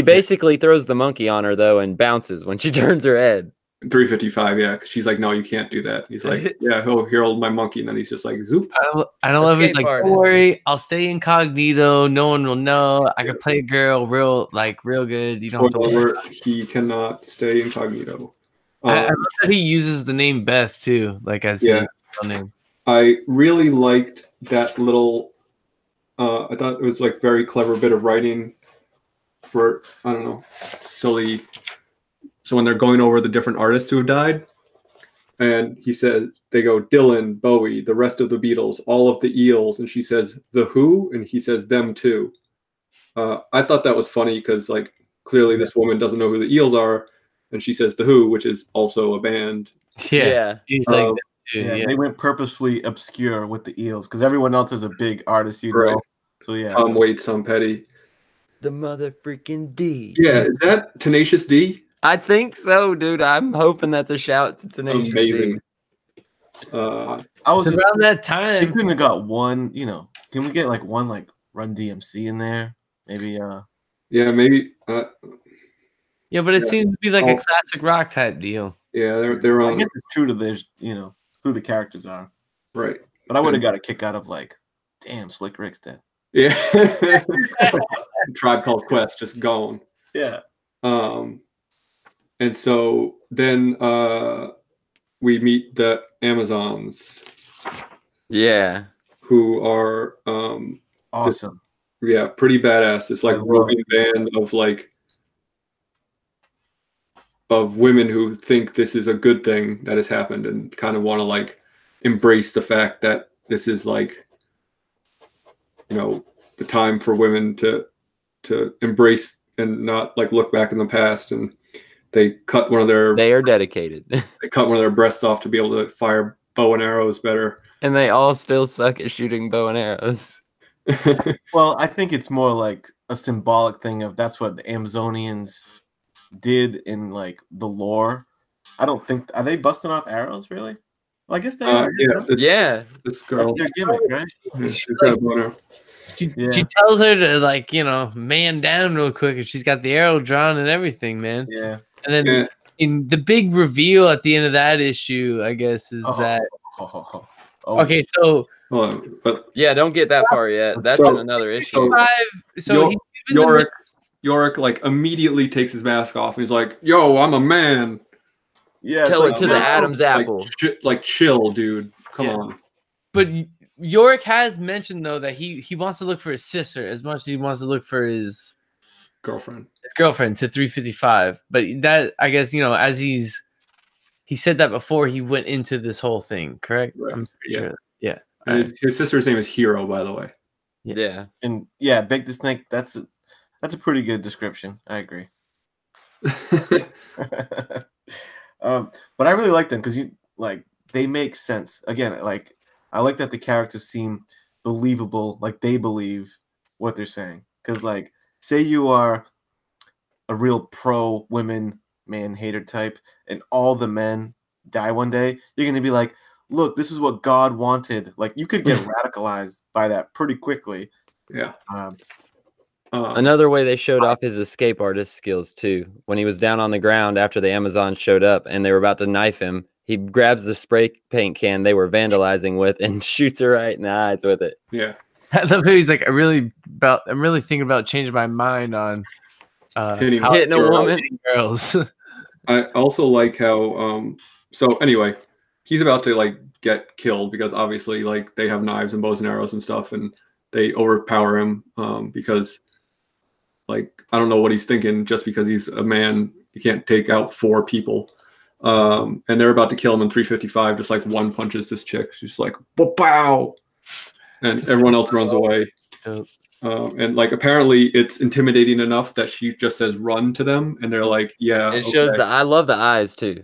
basically throws the monkey on her though and bounces when she turns her head. 355, yeah. She's like, "No, you can't do that." He's like, "Yeah, here, hold my monkey," and then he's just like, zoop. I don't know if he's like, "Don't worry, I'll stay incognito. No one will know. I can play a girl real good. You don't have to worry." He cannot stay incognito. I love that he uses the name Beth too, like as his real name. I really liked that little. I thought it was like very clever bit of writing for, I don't know, silly. So when they're going over the different artists who have died, and he said, they go, Dylan, Bowie, the rest of the Beatles, all of the Eels, and she says, the Who, and he says, them too. I thought that was funny because like clearly this woman doesn't know who the Eels are, and she says the Who, which is also a band. Yeah. He's like, they went purposefully obscure with the Eels because everyone else is a big artist, know. So yeah, Tom Waits, Tom Petty, the mother freaking D. Yeah, is that Tenacious D? I think so, dude. I'm hoping that's a shout to Tenacious Amazing. D. I was around that time. They couldn't have got one. Can we get like one like Run DMC in there? Maybe. Yeah, maybe. Yeah, but it seems to be like a classic rock type deal. Yeah, they're on. I guess it's true to their, who the characters are. Right. But I would have got a kick out of like, damn, Slick Rick's dead. Yeah. Tribe Called Quest just gone. Yeah. And so then we meet the Amazons. Yeah. Who are awesome. Pretty badass. It's like a roving band of women who think this is a good thing that has happened and kind of want to like embrace the fact that this is like, the time for women to embrace and not like look back in the past. And they cut one of their. They are dedicated. They cut one of their breasts off to be able to fire bow and arrows better. And they all still suck at shooting bow and arrows. Well, I think it's more like a symbolic thing of that's what the Amazonians did in like the lore. I don't think are they busting off arrows really? Well, I guess they are. This girl. That's their gimmick, right? She tells her to man down real quick, and she's got the arrow drawn and everything, man. Yeah. And then in the big reveal at the end of that issue, I guess is that. Okay, so. But don't get that far yet. That's in another issue. Yorick like immediately takes his mask off and he's like, "Yo, I'm a man." Yeah, tell it to the Adam's apple. Like chill, dude. Come on. But Yorick has mentioned though that he wants to look for his sister as much as he wants to look for his girlfriend. To 355. But that I guess as he said that before he went into this whole thing, correct? Right. I'm pretty sure. Yeah. And his sister's name is Hero, by the way. Yeah. And Big the Snake. That's a pretty good description. I agree. But I really like them because they make sense. Again, like I like that the characters seem believable, like they believe what they're saying. Because like, say you are a real pro women man hater type, and all the men die one day, you're gonna be like, look, this is what God wanted. Like you could get radicalized by that pretty quickly. Yeah. Another way they showed off his escape artist skills too. When he was down on the ground after the Amazons showed up and they were about to knife him, he grabs the spray paint can they were vandalizing with and shoots her right in the eyes with it. Yeah. I love how he's like, I'm really thinking about changing my mind on hitting a woman. Girls. I also like how so anyway, he's about to like get killed because obviously like they have knives and bows and arrows and stuff, and they overpower him because like I don't know what he's thinking. Just because he's a man, you can't take out 4 people. And they're about to kill him in 355. Just like one punches this chick. She's like, "Pow!" and everyone else runs away. And like apparently it's intimidating enough that she just says "run" to them, and they're like, "Yeah." It shows the. I love the eyes too.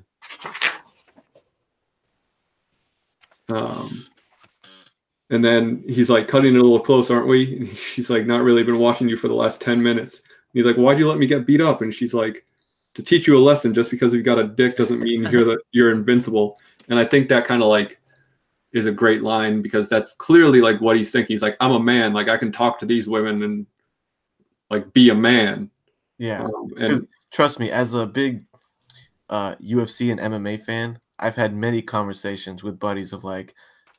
And then he's like, "Cutting it a little close, aren't we?" And she's like, "Not really. Been watching you for the last 10 minutes." And he's like, "Why'd you let me get beat up?" And she's like, "To teach you a lesson. Just because you've got a dick doesn't mean you're invincible." And I think that kind of like is a great line because that's clearly like what he's thinking. He's like, "I'm a man. Like I can talk to these women and like be a man." Yeah. And trust me, as a big UFC and MMA fan, I've had many conversations with buddies of like,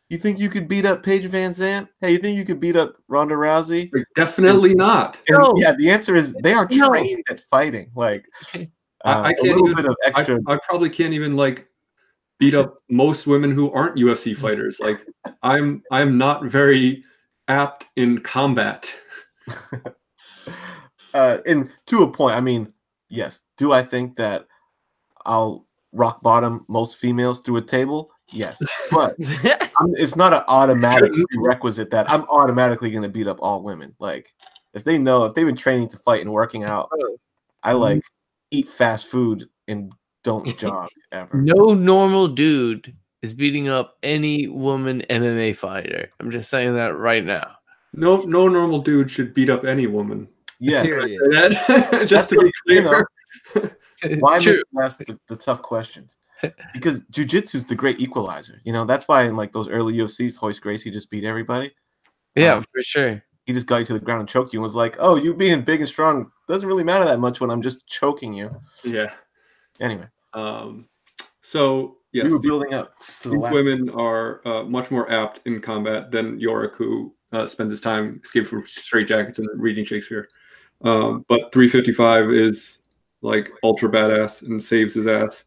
you think you could beat up Paige Van Zandt? Hey, you think you could beat up Ronda Rousey? Definitely not. No. Yeah, the answer is they are trained at fighting. Like, I can't even. Bit of extra. I probably can't even like beat up most women who aren't UFC fighters. Like, I'm not very apt in combat. And to a point, I mean, yes. Do I think that I'll rock bottom most females through a table? Yes, but it's not an automatic prerequisite that I'm automatically going to beat up all women. Like, if they've been training to fight and working out, I like eat fast food and don't jog ever. No normal dude is beating up any woman MMA fighter. I'm just saying that right now. No normal dude should beat up any woman. Yeah, just to be clear. Why make you ask the tough questions? Because jiu-jitsu is the great equalizer. You know, that's why in like those early UFCs, Hoist Gracie just beat everybody. Yeah, for sure. He just got you to the ground and choked you and was like, "Oh, you being big and strong doesn't really matter that much when I'm just choking you." Yeah. Anyway. So yes, we were building up to the these women are much more apt in combat than Yorick, who spends his time escaping from straitjackets and reading Shakespeare. But 355 is like ultra badass and saves his ass.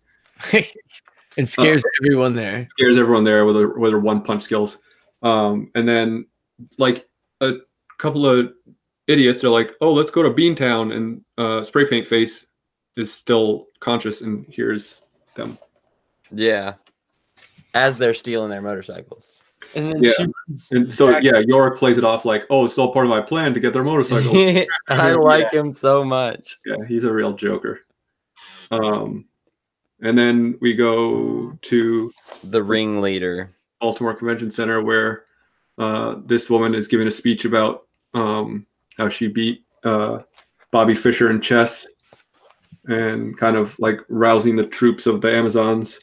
And scares everyone there. Scares everyone there with her one punch skills. And then like a couple of idiots are like, "Oh, let's go to Beantown," and Spray Paint Face is still conscious and hears them. Yeah. As they're stealing their motorcycles. And then Yorick plays it off like, "Oh, it's all part of my plan to get their motorcycle." I like him so much. Yeah, he's a real joker. And then we go to the ringleader, Baltimore Convention Center, where this woman is giving a speech about how she beat Bobby Fischer in chess and kind of like rousing the troops of the Amazons.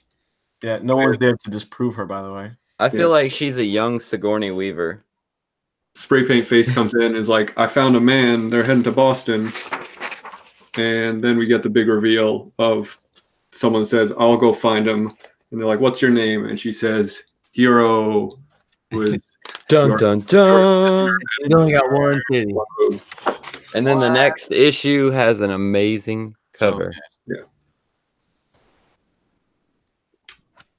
Yeah, no one's there to disprove her, by the way. I feel like she's a young Sigourney Weaver. Spray Paint Face comes in and is like, "I found a man. They're heading to Boston." And then we get the big reveal of someone says, "I'll go find him." And they're like, "What's your name?" And she says, "Hero." Dun dun dun. She only got one titty. And then the next issue has an amazing cover. Yeah.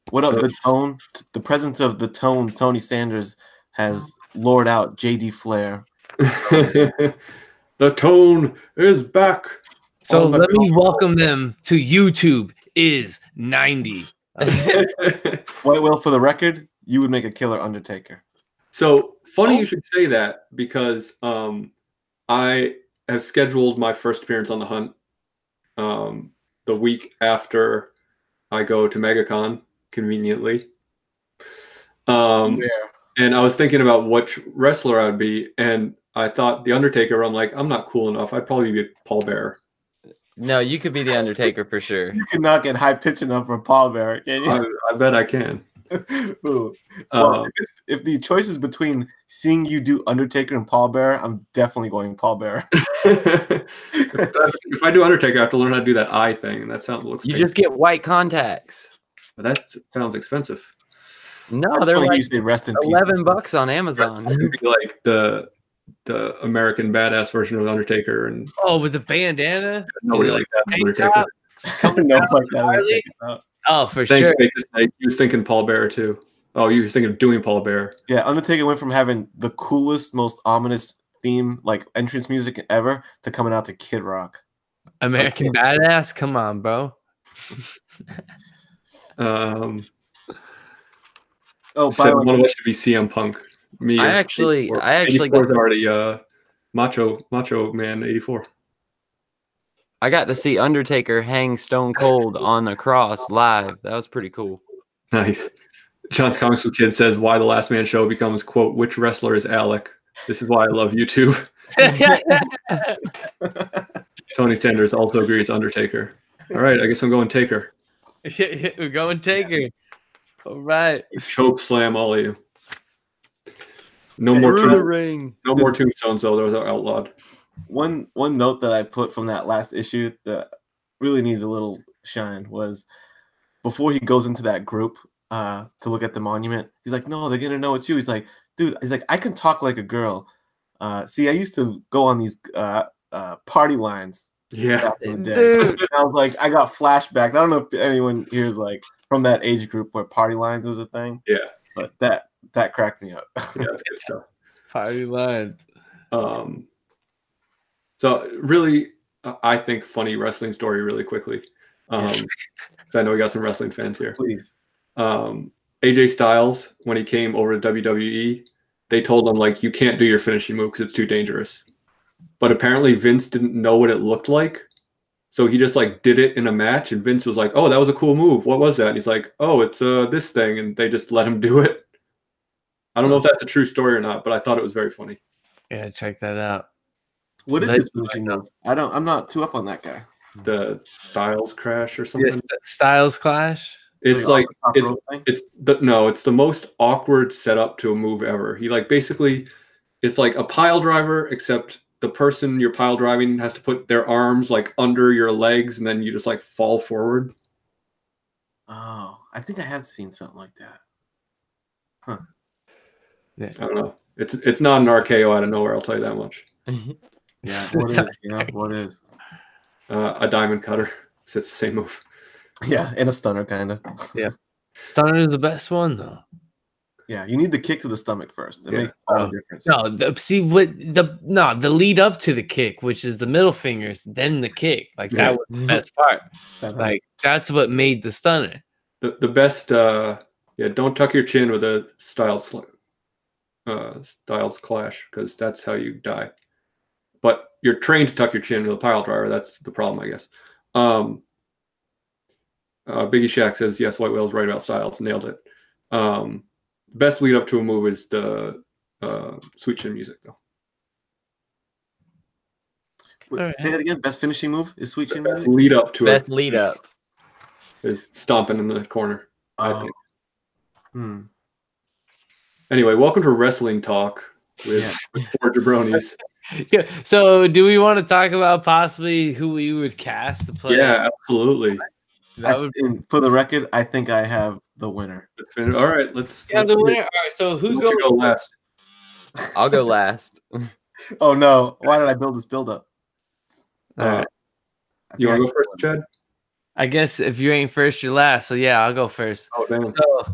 What up, the tone? The presence of the tone. Tony Sanders has lured out J.D. Flair. The tone is back. So let me welcome them to YouTube is 90. Well, for the record, you would make a killer Undertaker. So funny you should say that because I have scheduled my first appearance on the Hunt the week after I go to MegaCon, conveniently. And I was thinking about which wrestler I'd be, and I thought the Undertaker. I'm like, I'm not cool enough. I'd probably be Paul Bearer. No, you could be the Undertaker for sure. You cannot get high pitch enough for pallbearer, can you? I bet I can. Well, if the choice is between seeing you do Undertaker and pallbearer, I'm definitely going pallbearer. If I do Undertaker, I have to learn how to do that eye thing, and that sounds looks. You just get white contacts. But that sounds expensive. No, they're like rest in $11 on Amazon. Like the American badass version of Undertaker, and with the bandana. Nobody like that Undertaker. Oh, for Thanks, sure. He was thinking pallbearer too. Oh, you were thinking of doing pallbearer. Yeah, Undertaker went from having the coolest, most ominous theme, like entrance music ever, to coming out to Kid Rock. American Badass? Come on, bro. One by the way, of us should be CM Punk. Me. I actually got already Macho Man 84. I got to see Undertaker hang Stone Cold on a cross live. That was pretty cool. Nice. John's Comics with Kids says why the Last Man Show becomes, quote, which wrestler is Alec? This is why I love you too. Tony Sanders also agrees Undertaker. All right, I guess I'm going Taker. We're going Taker. All right. Choke slam all of you. No more tombstones though. Those are outlawed. One note that I put from that last issue that really needs a little shine was before he goes into that group to look at the monument, he's like, no, they're gonna know it's you. He's like, dude, he's like, I can talk like a girl. See, I used to go on these party lines. Yeah. Dude. I was like, I got flashback. I don't know if anyone here is like from that age group where party lines was a thing. Yeah. But that cracked me up. Yeah, that's good stuff. Party lines. So really, I think funny wrestling story really quickly. Because I know we got some wrestling fans here. Please. AJ Styles, when he came over to WWE, they told him, like, you can't do your finishing move because it's too dangerous. But apparently Vince didn't know what it looked like. So he just, like, did it in a match. And Vince was like, oh, that was a cool move. What was that? And he's like, oh, it's this thing. And they just let him do it. I don't know if that's a true story or not, but I thought it was very funny. Yeah, check that out. What is his finishing move? I'm not too up on that guy. The Styles Crash or something. Yes, Styles Clash. It's like it's the most awkward setup to a move ever. He like basically it's like a pile driver, except the person you're pile driving has to put their arms like under your legs, and then you just like fall forward. Oh, I think I have seen something like that. Huh. Yeah. I don't know. It's not an RKO out of nowhere. I'll tell you that much. Yeah. What is? Yeah. What is? A diamond cutter. So it's the same move. Yeah, and a stunner, kind of. Yeah, stunner is the best one though. Yeah, you need the kick to the stomach first. It makes all the difference. No, the lead up to the kick, which is the middle fingers, then the kick. Like that was the best part. Like that's what made the stunner. The best. Don't tuck your chin with a Styles Clash, because that's how you die. But you're trained to tuck your chin with a pile driver. That's the problem, I guess. Biggie Shack says, yes, White Whale's right about Styles. Nailed it. Best lead up to a move is the sweet chin music, though. Say that again. Best finishing move is sweet chin music? Lead up to best lead up is stomping in the corner, I think. Anyway, welcome to Wrestling Talk with four jabronis. Yeah. So, do we want to talk about possibly who we would cast to play? Yeah, absolutely. For the record, I think I have the winner. All right, let's. Yeah, the winner. All right, so who's going to go last? I'll go last. Oh no! Why did I build this build up? All right. You want to go first, Chad? I guess if you ain't first, you're last. So yeah, I'll go first. Oh, damn. So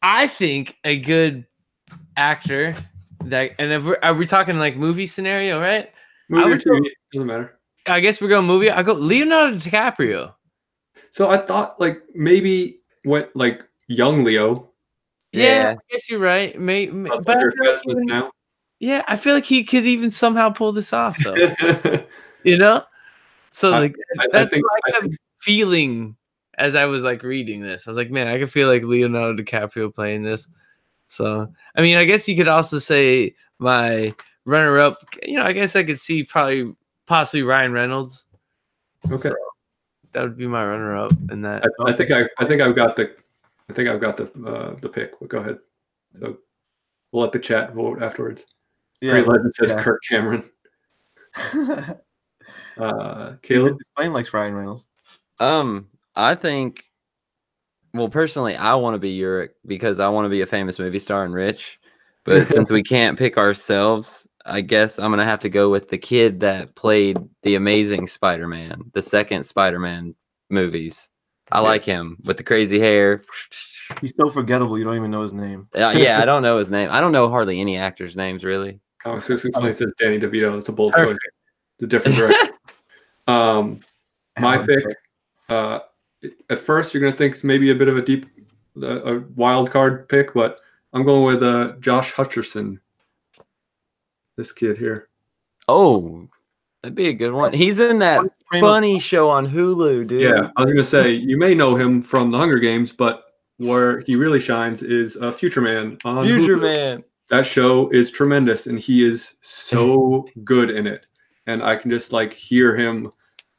I think a good actor that, and are we talking like movie scenario, right? Movie or TV, doesn't matter. I guess we're going movie. I go Leonardo DiCaprio. So I thought like maybe went like young Leo. Yeah, I guess you're right. But I feel like he could even somehow pull this off, though. You know, so like that's what I kept feeling as I was like reading this. I was like, man, I could feel like Leonardo DiCaprio playing this. So I mean, I guess you could also say my runner-up. You know, I guess I could see probably possibly Ryan Reynolds. Okay. So that would be my runner-up in that. I think I've got the pick. But go ahead. So we'll let the chat vote afterwards. Yeah. Great Legend says Kirk Cameron. Caleb? Explain likes Ryan Reynolds. I think, well, personally, I want to be Uric because I want to be a famous movie star and rich. But since we can't pick ourselves, I guess I'm gonna have to go with the kid that played the Amazing Spider-Man, the second Spider-Man movies. I like him with the crazy hair. He's so forgettable. You don't even know his name. Yeah, I don't know his name. I don't know hardly any actors' names really. Comics 6 says Danny DeVito. It's a bold choice. It's a different direction. My pick. At first, you're gonna think it's maybe a bit of a wild card pick, but I'm going with Josh Hutcherson. This kid here. Oh, that'd be a good one. He's in that funny show on Hulu, dude. Yeah, I was gonna say you may know him from The Hunger Games, but where he really shines is Future Man on Future Hulu. Man. That show is tremendous, and he is so good in it. And I can just like hear him.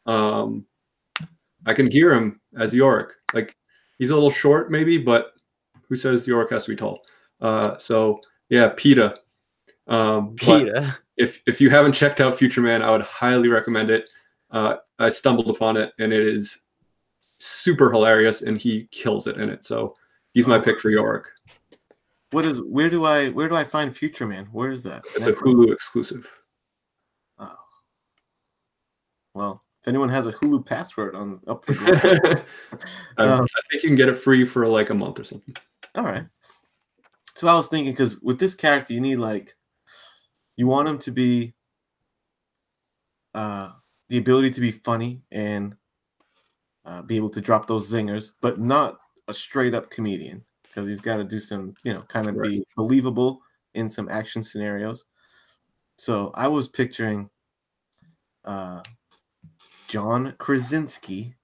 I can hear him as Yorick. Like he's a little short, maybe, but who says Yorick has to be tall? So yeah, PETA. PETA. If you haven't checked out Future Man, I would highly recommend it. I stumbled upon it, and it is super hilarious, and he kills it in it. So he's my pick for Yorick. Where do I find Future Man? Where is that? It's a Hulu exclusive. Oh. Well, if anyone has a Hulu password up for grabs. I think you can get it free for like a month or something. All right. So I was thinking, because with this character, you need you want him to be the ability to be funny and be able to drop those zingers, but not a straight up comedian, because he's got to do some, kind of be believable in some action scenarios. So I was picturing John Krasinski,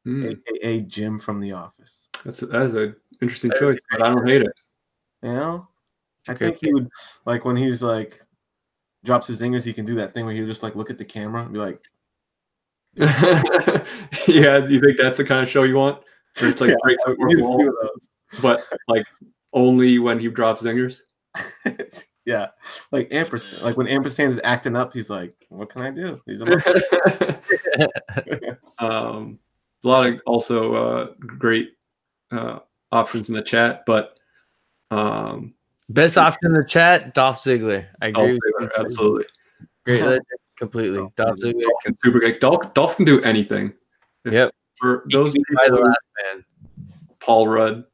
aka Jim from The Office. That is an interesting choice, but I don't hate it. I think he would, like, when he's like drops his zingers, he can do that thing where he'll just like look at the camera and be like, yeah, you think that's the kind of show you want? Where it's like breaks the fourth wall, but like only when he drops zingers. Yeah, like ampersand. Like when ampersand is acting up, he's like, "What can I do?" He's a lot of also great options in the chat, but best option in the chat, Dolph Ziggler. I agree. Ziggler, absolutely. Great legend, completely. Dolph Ziggler. Super great. Dolph can do anything. Yep. For those people, the last man. Paul Rudd,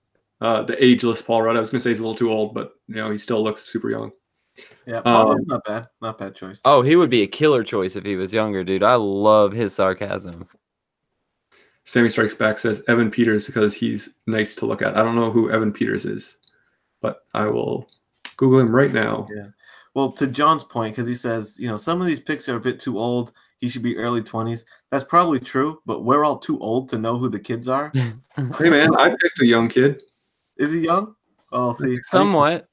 the ageless Paul Rudd. I was gonna say he's a little too old, but he still looks super young. Yeah, Paul Rudd's not bad. Not bad choice. Oh, he would be a killer choice if he was younger, dude. I love his sarcasm. Sammy Strikes Back says Evan Peters because he's nice to look at. I don't know who Evan Peters is, but I will Google him right now. Yeah. Well, to John's point, because he says, some of these picks are a bit too old. He should be early 20s. That's probably true, but we're all too old to know who the kids are. Hey, man, I picked a young kid. Is he young? Oh, see. Somewhat.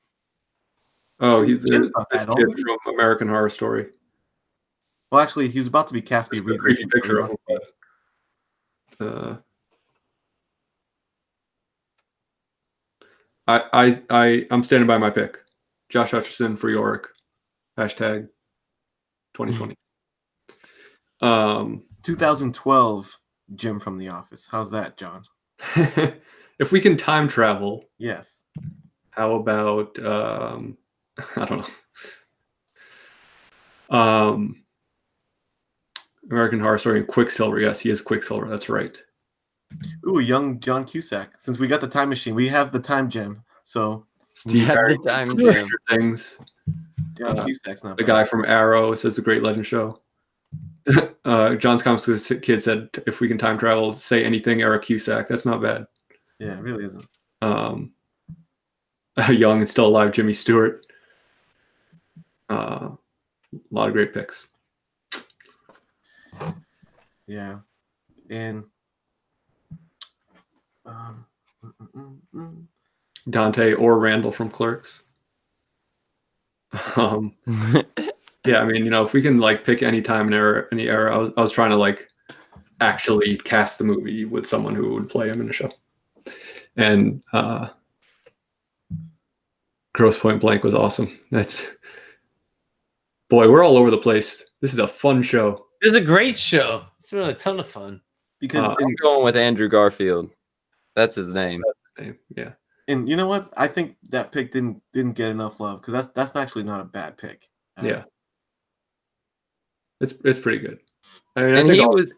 Oh, he's this kid from American Horror Story. Well, actually, he's about to be Caspi. A creepy picture of him. I'm standing by my pick. Josh Hutcherson for Yorick. Hashtag 2020. 2012 Jim from The Office. How's that, John? If we can time travel. Yes. How about I don't know. American Horror Story and Quicksilver. Yes, he is Quicksilver. That's right. Ooh, young John Cusack. Since we got the time machine, we have the time gem. So Steve Harry, the time gem. Things. John Cusack's not the bad. guy from Arrow says the Great Legend Show. John's Comics Kid said, if we can time travel, say anything, Eric Cusack. That's not bad. Yeah, it really isn't. Young and still alive Jimmy Stewart. A lot of great picks. Yeah. And Dante or Randall from Clerks. Yeah, I mean, if we can like pick any time and any era, I was trying to like actually cast the movie with someone who would play him in the show. And Grosse Point Blank was awesome. Boy, we're all over the place. This is a fun show. This is a great show. It's been a ton of fun. Because I'm going with Andrew Garfield. That's his name. Yeah. And you know what? I think that pick didn't get enough love because that's actually not a bad pick. Yeah. It's pretty good. I mean, and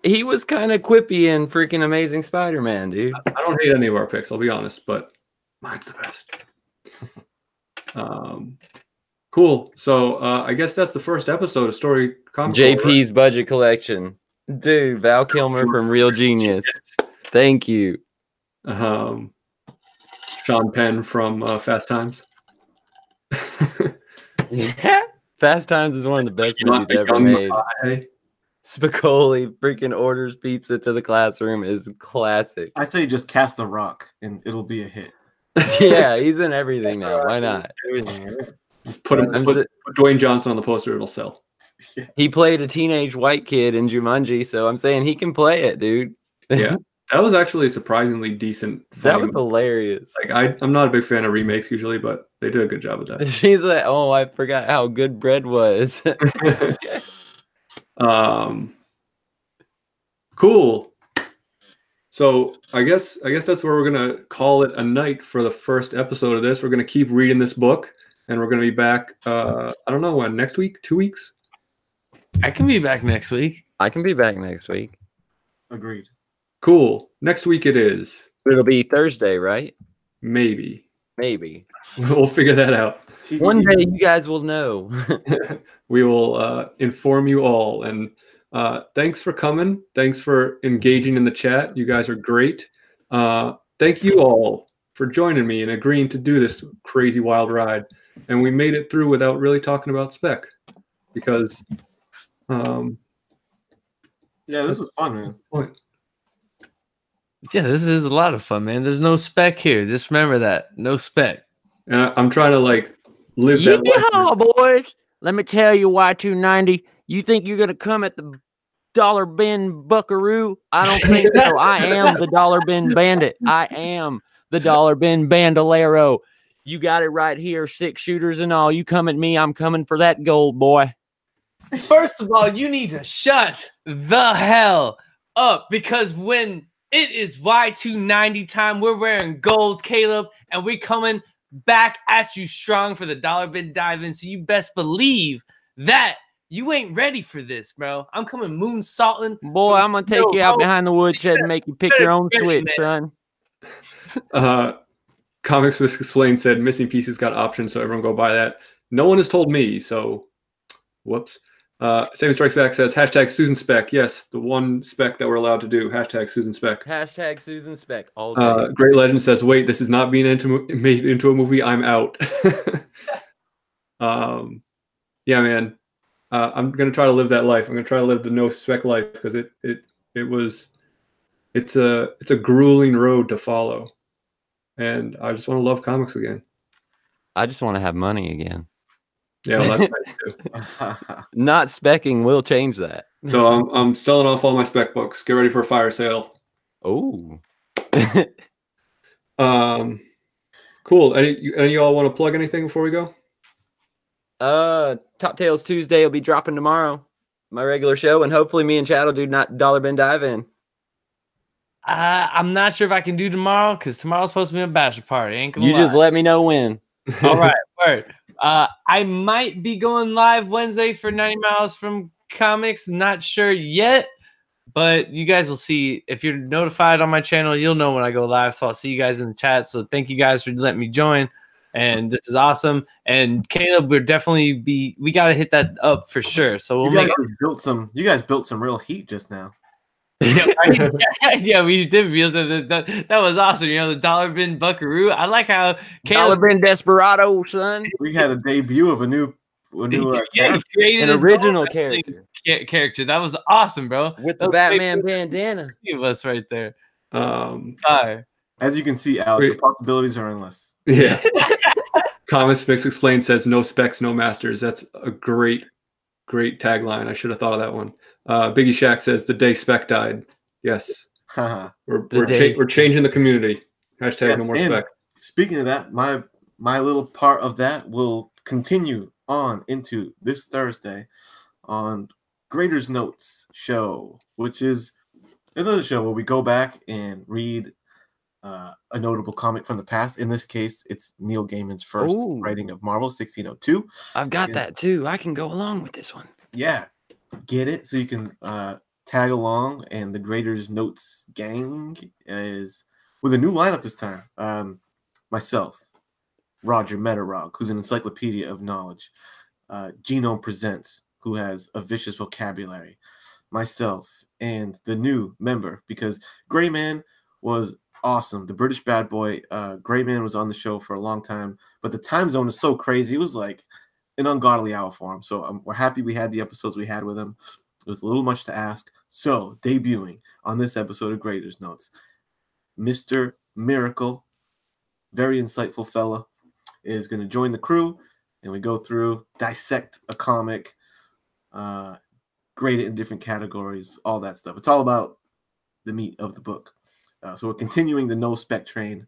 he was kind of quippy in freaking Amazing Spider-Man, dude. I don't hate any of our picks, I'll be honest, but mine's the best. Cool. So I guess that's the first episode of Story Comic JP's Budget Collection. Dude, Val Kilmer from Real Genius. Thank you. Sean Penn from Fast Times. Yeah. Fast Times is one of the best movies ever made. Spicoli freaking orders pizza to the classroom is classic. I say just cast The Rock and it'll be a hit. Yeah, he's in everything now. Why not? Put Dwayne Johnson on the poster, it'll sell. Yeah. He played a teenage white kid in Jumanji, so I'm saying he can play it, dude. Yeah, that was actually surprisingly decent. That was hilarious. Like I'm not a big fan of remakes usually, but they did a good job with that. She's like, oh, I forgot how good bread was. Cool. So I guess that's where we're gonna call it a night for the first episode of this. We're gonna keep reading this book, and we're gonna be back. I don't know when. Next week? 2 weeks? I can be back next week. I can be back next week. Agreed. Cool. Next week it is. It'll be Thursday, right? Maybe. We'll figure that out. One day you guys will know. We will inform you all. And thanks for coming. Thanks for engaging in the chat. You guys are great. Thank you all for joining me and agreeing to do this crazy wild ride. And we made it through without really talking about spec because yeah, this was fun, man. Yeah, this is a lot of fun, man. There's no spec here. Just remember that. No spec. And I'm trying to like live that life. Boys. Let me tell you, Y290, you think you're going to come at the dollar bin buckaroo? I don't think so. I am the dollar bin bandit. I am the dollar bin bandolero. You got it right here, 6 shooters and all. You come at me, I'm coming for that gold, boy. First of all, you need to shut the hell up because when it is Y290 time, we're wearing gold, Caleb, and we're coming back at you strong for the dollar bin dive in. So you best believe that you ain't ready for this, bro. I'm coming moonsaulting. Boy, I'm going to take you out behind the woodshed and make you pick your own switch, son. Comics Whisk Explained said missing pieces got options, so everyone go buy that. No one has told me, so whoops. Sammy Strikes Back says hashtag Susan Spec. Yes, the one spec that we're allowed to do. Hashtag Susan Spec. Hashtag Susan Spec. All day. Great Legend says, wait, this is not being made into a movie. I'm out. Yeah, man. I'm gonna try to live that life. I'm gonna try to live the no spec life because it's a grueling road to follow, and I just want to love comics again. I just want to have money again. Yeah, well, that's nice too. Not specking will change that. So I'm selling off all my spec books. Get ready for a fire sale. Oh. Cool. Any of y'all want to plug anything before we go? Top Tales Tuesday will be dropping tomorrow. My regular show, and hopefully me and Chad will do not dollar bin dive in. I'm not sure if I can do tomorrow because tomorrow's supposed to be a bachelor party. Ain't gonna you lie. Just let me know when. All right, word. I might be going live Wednesday for 90 Miles from Comics. Not sure yet, but you guys will see. If you're notified on my channel, you'll know when I go live. So I'll see you guys in the chat. So thank you guys for letting me join. And this is awesome. And Caleb, we got to hit that up for sure. So we'll you guys built some real heat just now. Yeah, right? Yeah, we did feel that was awesome. You know, the dollar bin buckaroo. I like how Caleb dollar bin desperado, son. We had a debut of a new an original character. That was awesome, bro. With the Batman bandana. Of us right there. As you can see, Alec, the possibilities are endless. Yeah. Comics Fix Explained says no specs, no masters. That's a great Great tagline. I should have thought of that one. Biggie Shack says the day spec died. Yes. we're changing the community. Hashtag no more spec. Speaking of that, my little part of that will continue on into this Thursday on Graders Notes show, which is another show where we go back and read a notable comic from the past. In this case, it's Neil Gaiman's first writing of Marvel, 1602. I've got that too. I can go along with this one. Yeah, get it so you can tag along. And the Graders Notes gang is with a new lineup this time. Myself, Roger Metarog, who's an encyclopedia of knowledge. Genome Presents, who has a vicious vocabulary. Myself, and the new member, because Grayman was awesome. The British bad boy. Grayman was on the show for a long time, but the time zone is so crazy. It was like an ungodly hour for him. So we're happy we had the episodes we had with him. It was a little much to ask. So debuting on this episode of Graders Notes, Mr. Miracle, very insightful fella, is going to join the crew, and we go through, dissect a comic, grade it in different categories, all that stuff. It's all about the meat of the book. So we're continuing the no spec train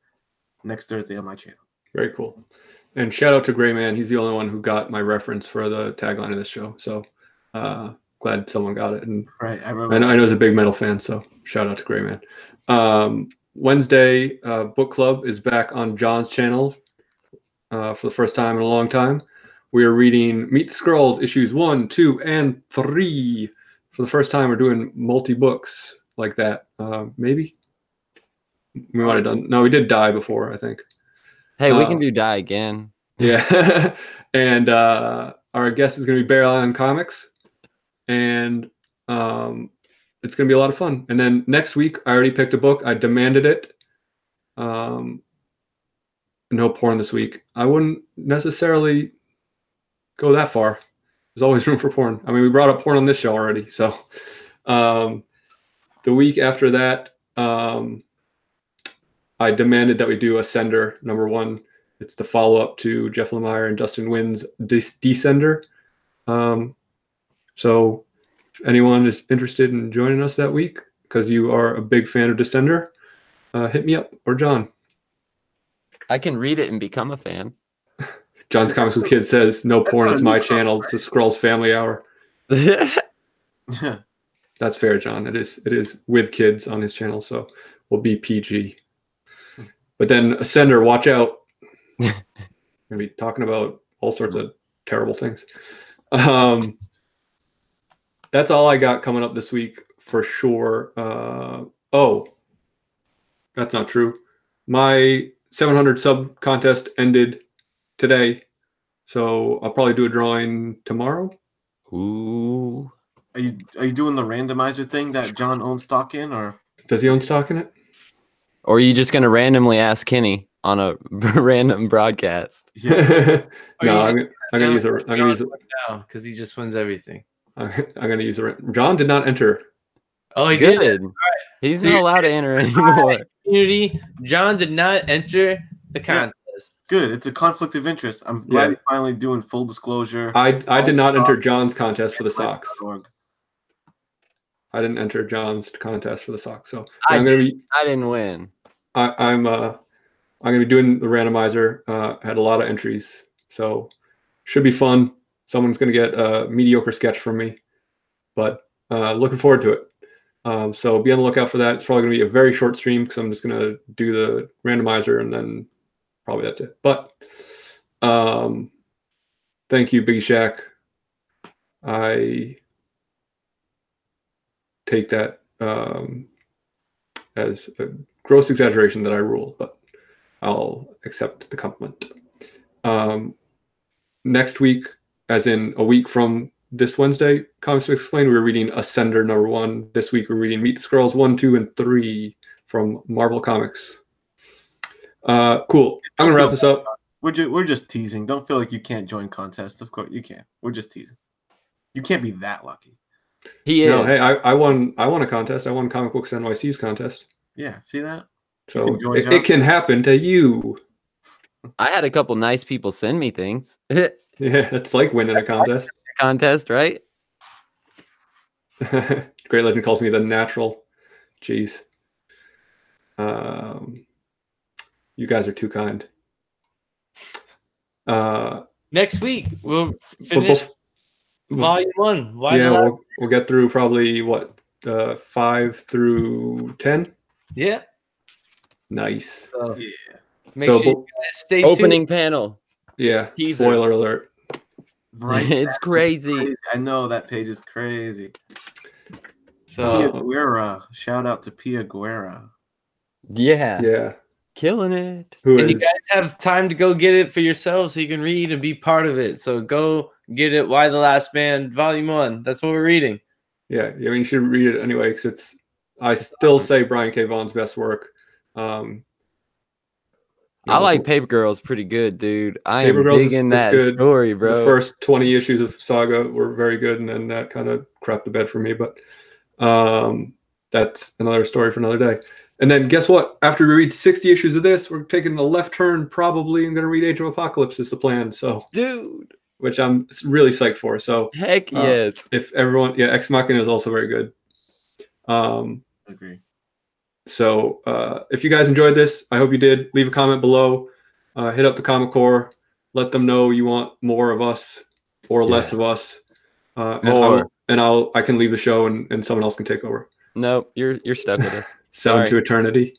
next Thursday on my channel. Very cool. And shout out to Grayman. He's the only one who got my reference for the tagline of this show. So glad someone got it. And right, I remember. I know he's a big metal fan, so shout out to Grayman. Wednesday book club is back on John's channel for the first time in a long time. We are reading Meet the Skrulls issues 1, 2, and 3. For the first time, we're doing multi-books like that. Maybe? We might have done. No, we did Die before, I think. Hey, we can do Die again. Yeah. And our guest is going to be Bear Island Comics. And it's going to be a lot of fun. And then next week, I already picked a book. I demanded it. No porn this week. I wouldn't necessarily go that far. There's always room for porn. I mean, we brought up porn on this show already. So the week after that, I demanded that we do Ascender #1. It's the follow-up to Jeff Lemire and Dustin Nguyen's Descender. So if anyone is interested in joining us that week, because you are a big fan of Descender, hit me up, or John. I can read it and become a fan. John's Comics with Kids says, no porn, it's my channel. It's the Skrulls Family Hour. That's fair, John. It is with kids on his channel, so we'll be PG. But then Ascender, watch out. We're going to be talking about all sorts of terrible things. That's all I got coming up this week for sure. Oh, that's not true. My 700 sub contest ended today, so I'll probably do a drawing tomorrow. Ooh. Are you doing the randomizer thing that John owns stock in, or does he own stock in it? Or are you just gonna randomly ask Kenny on a random broadcast? Yeah. No, I'm gonna use it. I'm gonna use it now because he just wins everything. I'm gonna use it. John did not enter. Oh, he did. All right. He's not allowed to enter anymore. Community, John did not enter the contest. Good. It's a conflict of interest. I'm glad you're finally doing full disclosure. I did not enter John's contest for the socks. I didn't enter John's contest for the socks, so I didn't win. I'm gonna be doing the randomizer. Had a lot of entries, so should be fun. Someone's gonna get a mediocre sketch from me, but looking forward to it. So be on the lookout for that. It's probably gonna be a very short stream because I'm just gonna do the randomizer and then probably that's it. But thank you, Biggie Shack. I take that as a gross exaggeration that I rule, but I'll accept the compliment. Next week, as in a week from this Wednesday, Comics Explained, we're reading Ascender #1. This week, we're reading Meet the Skrulls 1, 2, and 3 from Marvel Comics. Cool. I'm gonna wrap this up. We're just teasing. Don't feel like you can't join contests. Of course you can. We're just teasing. You can't be that lucky. He is. No, hey, I won a contest. I won Comic Books NYC's contest. Yeah, see that? So it can happen to you. I had a couple nice people send me things. Yeah, it's like winning a contest. Contest, right? Great Legend calls me the natural. Jeez. You guys are too kind. Next week we'll finish volume 1. We'll get through probably what 5 through 10. Yeah. Nice. Yeah. Make sure you guys stay opening tuned. panel. Yeah. Teaser. Spoiler alert. Right. It's crazy. I know that page is crazy. So Pia Guerra. Shout out to Pia Guerra. Yeah. Yeah. Killing it. and you guys have time to go get it for yourselves so you can read and be part of it. So go get it. Why the Last Man, Volume 1. That's what we're reading. Yeah. I mean, you should read it anyway because I still say Brian K. Vaughan's best work. I like Paper Girls pretty good, dude. I am Paper Girls digging is that good. story, bro. The first 20 issues of Saga were very good, and then that kind of crapped the bed for me. But that's another story for another day. And then guess what? After we read 60 issues of this, we're taking a left turn probably and going to read Age of Apocalypse is the plan. So, dude, which I'm really psyched for. So, heck yes. If everyone, Ex Machina is also very good. Agree. So, if you guys enjoyed this, I hope you did. Leave a comment below. Hit up the Comic Core. Let them know you want more of us or less of us. More. I can leave the show and someone else can take over. Nope, you're stuck with it. Seven to Eternity.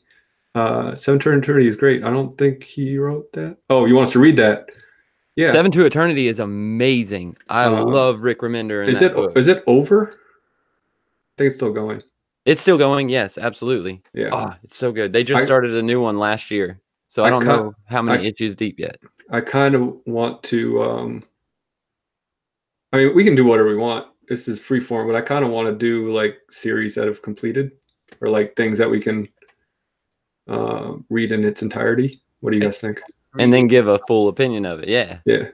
Seven to Eternity is great. I don't think he wrote that. Oh, you want us to read that? Yeah. 7 to Eternity is amazing. I love Rick Remender. Is it over? I think it's still going. It's still going. Yes, absolutely. Yeah. Oh, it's so good. They just started a new one last year, so I don't know how many issues deep yet. I kind of want to. I mean, we can do whatever we want. This is free form, but I kind of want to do like series that have completed, or like things that we can read in its entirety. What do you guys think? And then give a full opinion of it. Yeah. Yeah.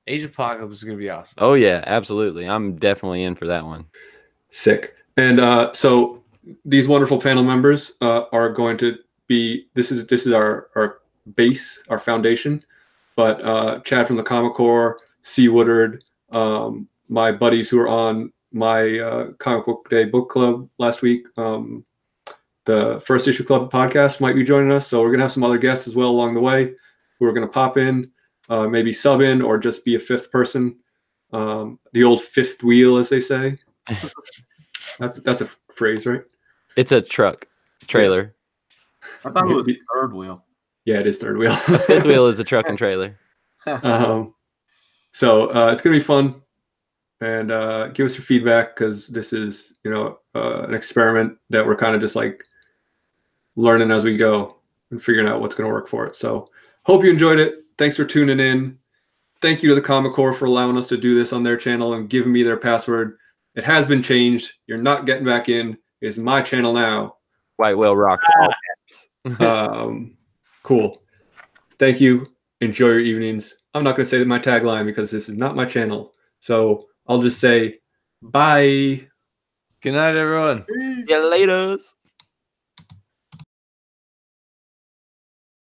Age of Apocalypse is gonna be awesome. Oh yeah, absolutely. I'm definitely in for that one. Sick. And so these wonderful panel members are going to be. This is our base, our foundation. But Chad from the Comic Core, C. Woodard, my buddies who are on my Comic Book Day book club last week, the First Issue Club podcast might be joining us. So we're gonna have some other guests as well along the way who are gonna pop in, maybe sub in or just be a fifth person. The old fifth wheel, as they say. That's a phrase, right? It's a truck trailer. I thought it was third wheel. Yeah, it is third wheel. Fifth wheel is a truck and trailer. So it's gonna be fun, and give us your feedback because this is an experiment that we're kind of just like learning as we go and figuring out what's gonna work for it. So hope you enjoyed it. Thanks for tuning in. Thank you to the Comic Core for allowing us to do this on their channel and giving me their password. It has been changed. You're not getting back in. It's my channel now. White Whale rocked all caps. Cool. Thank you. Enjoy your evenings. I'm not going to say my tagline because this is not my channel. So I'll just say bye. Good night, everyone. See you later.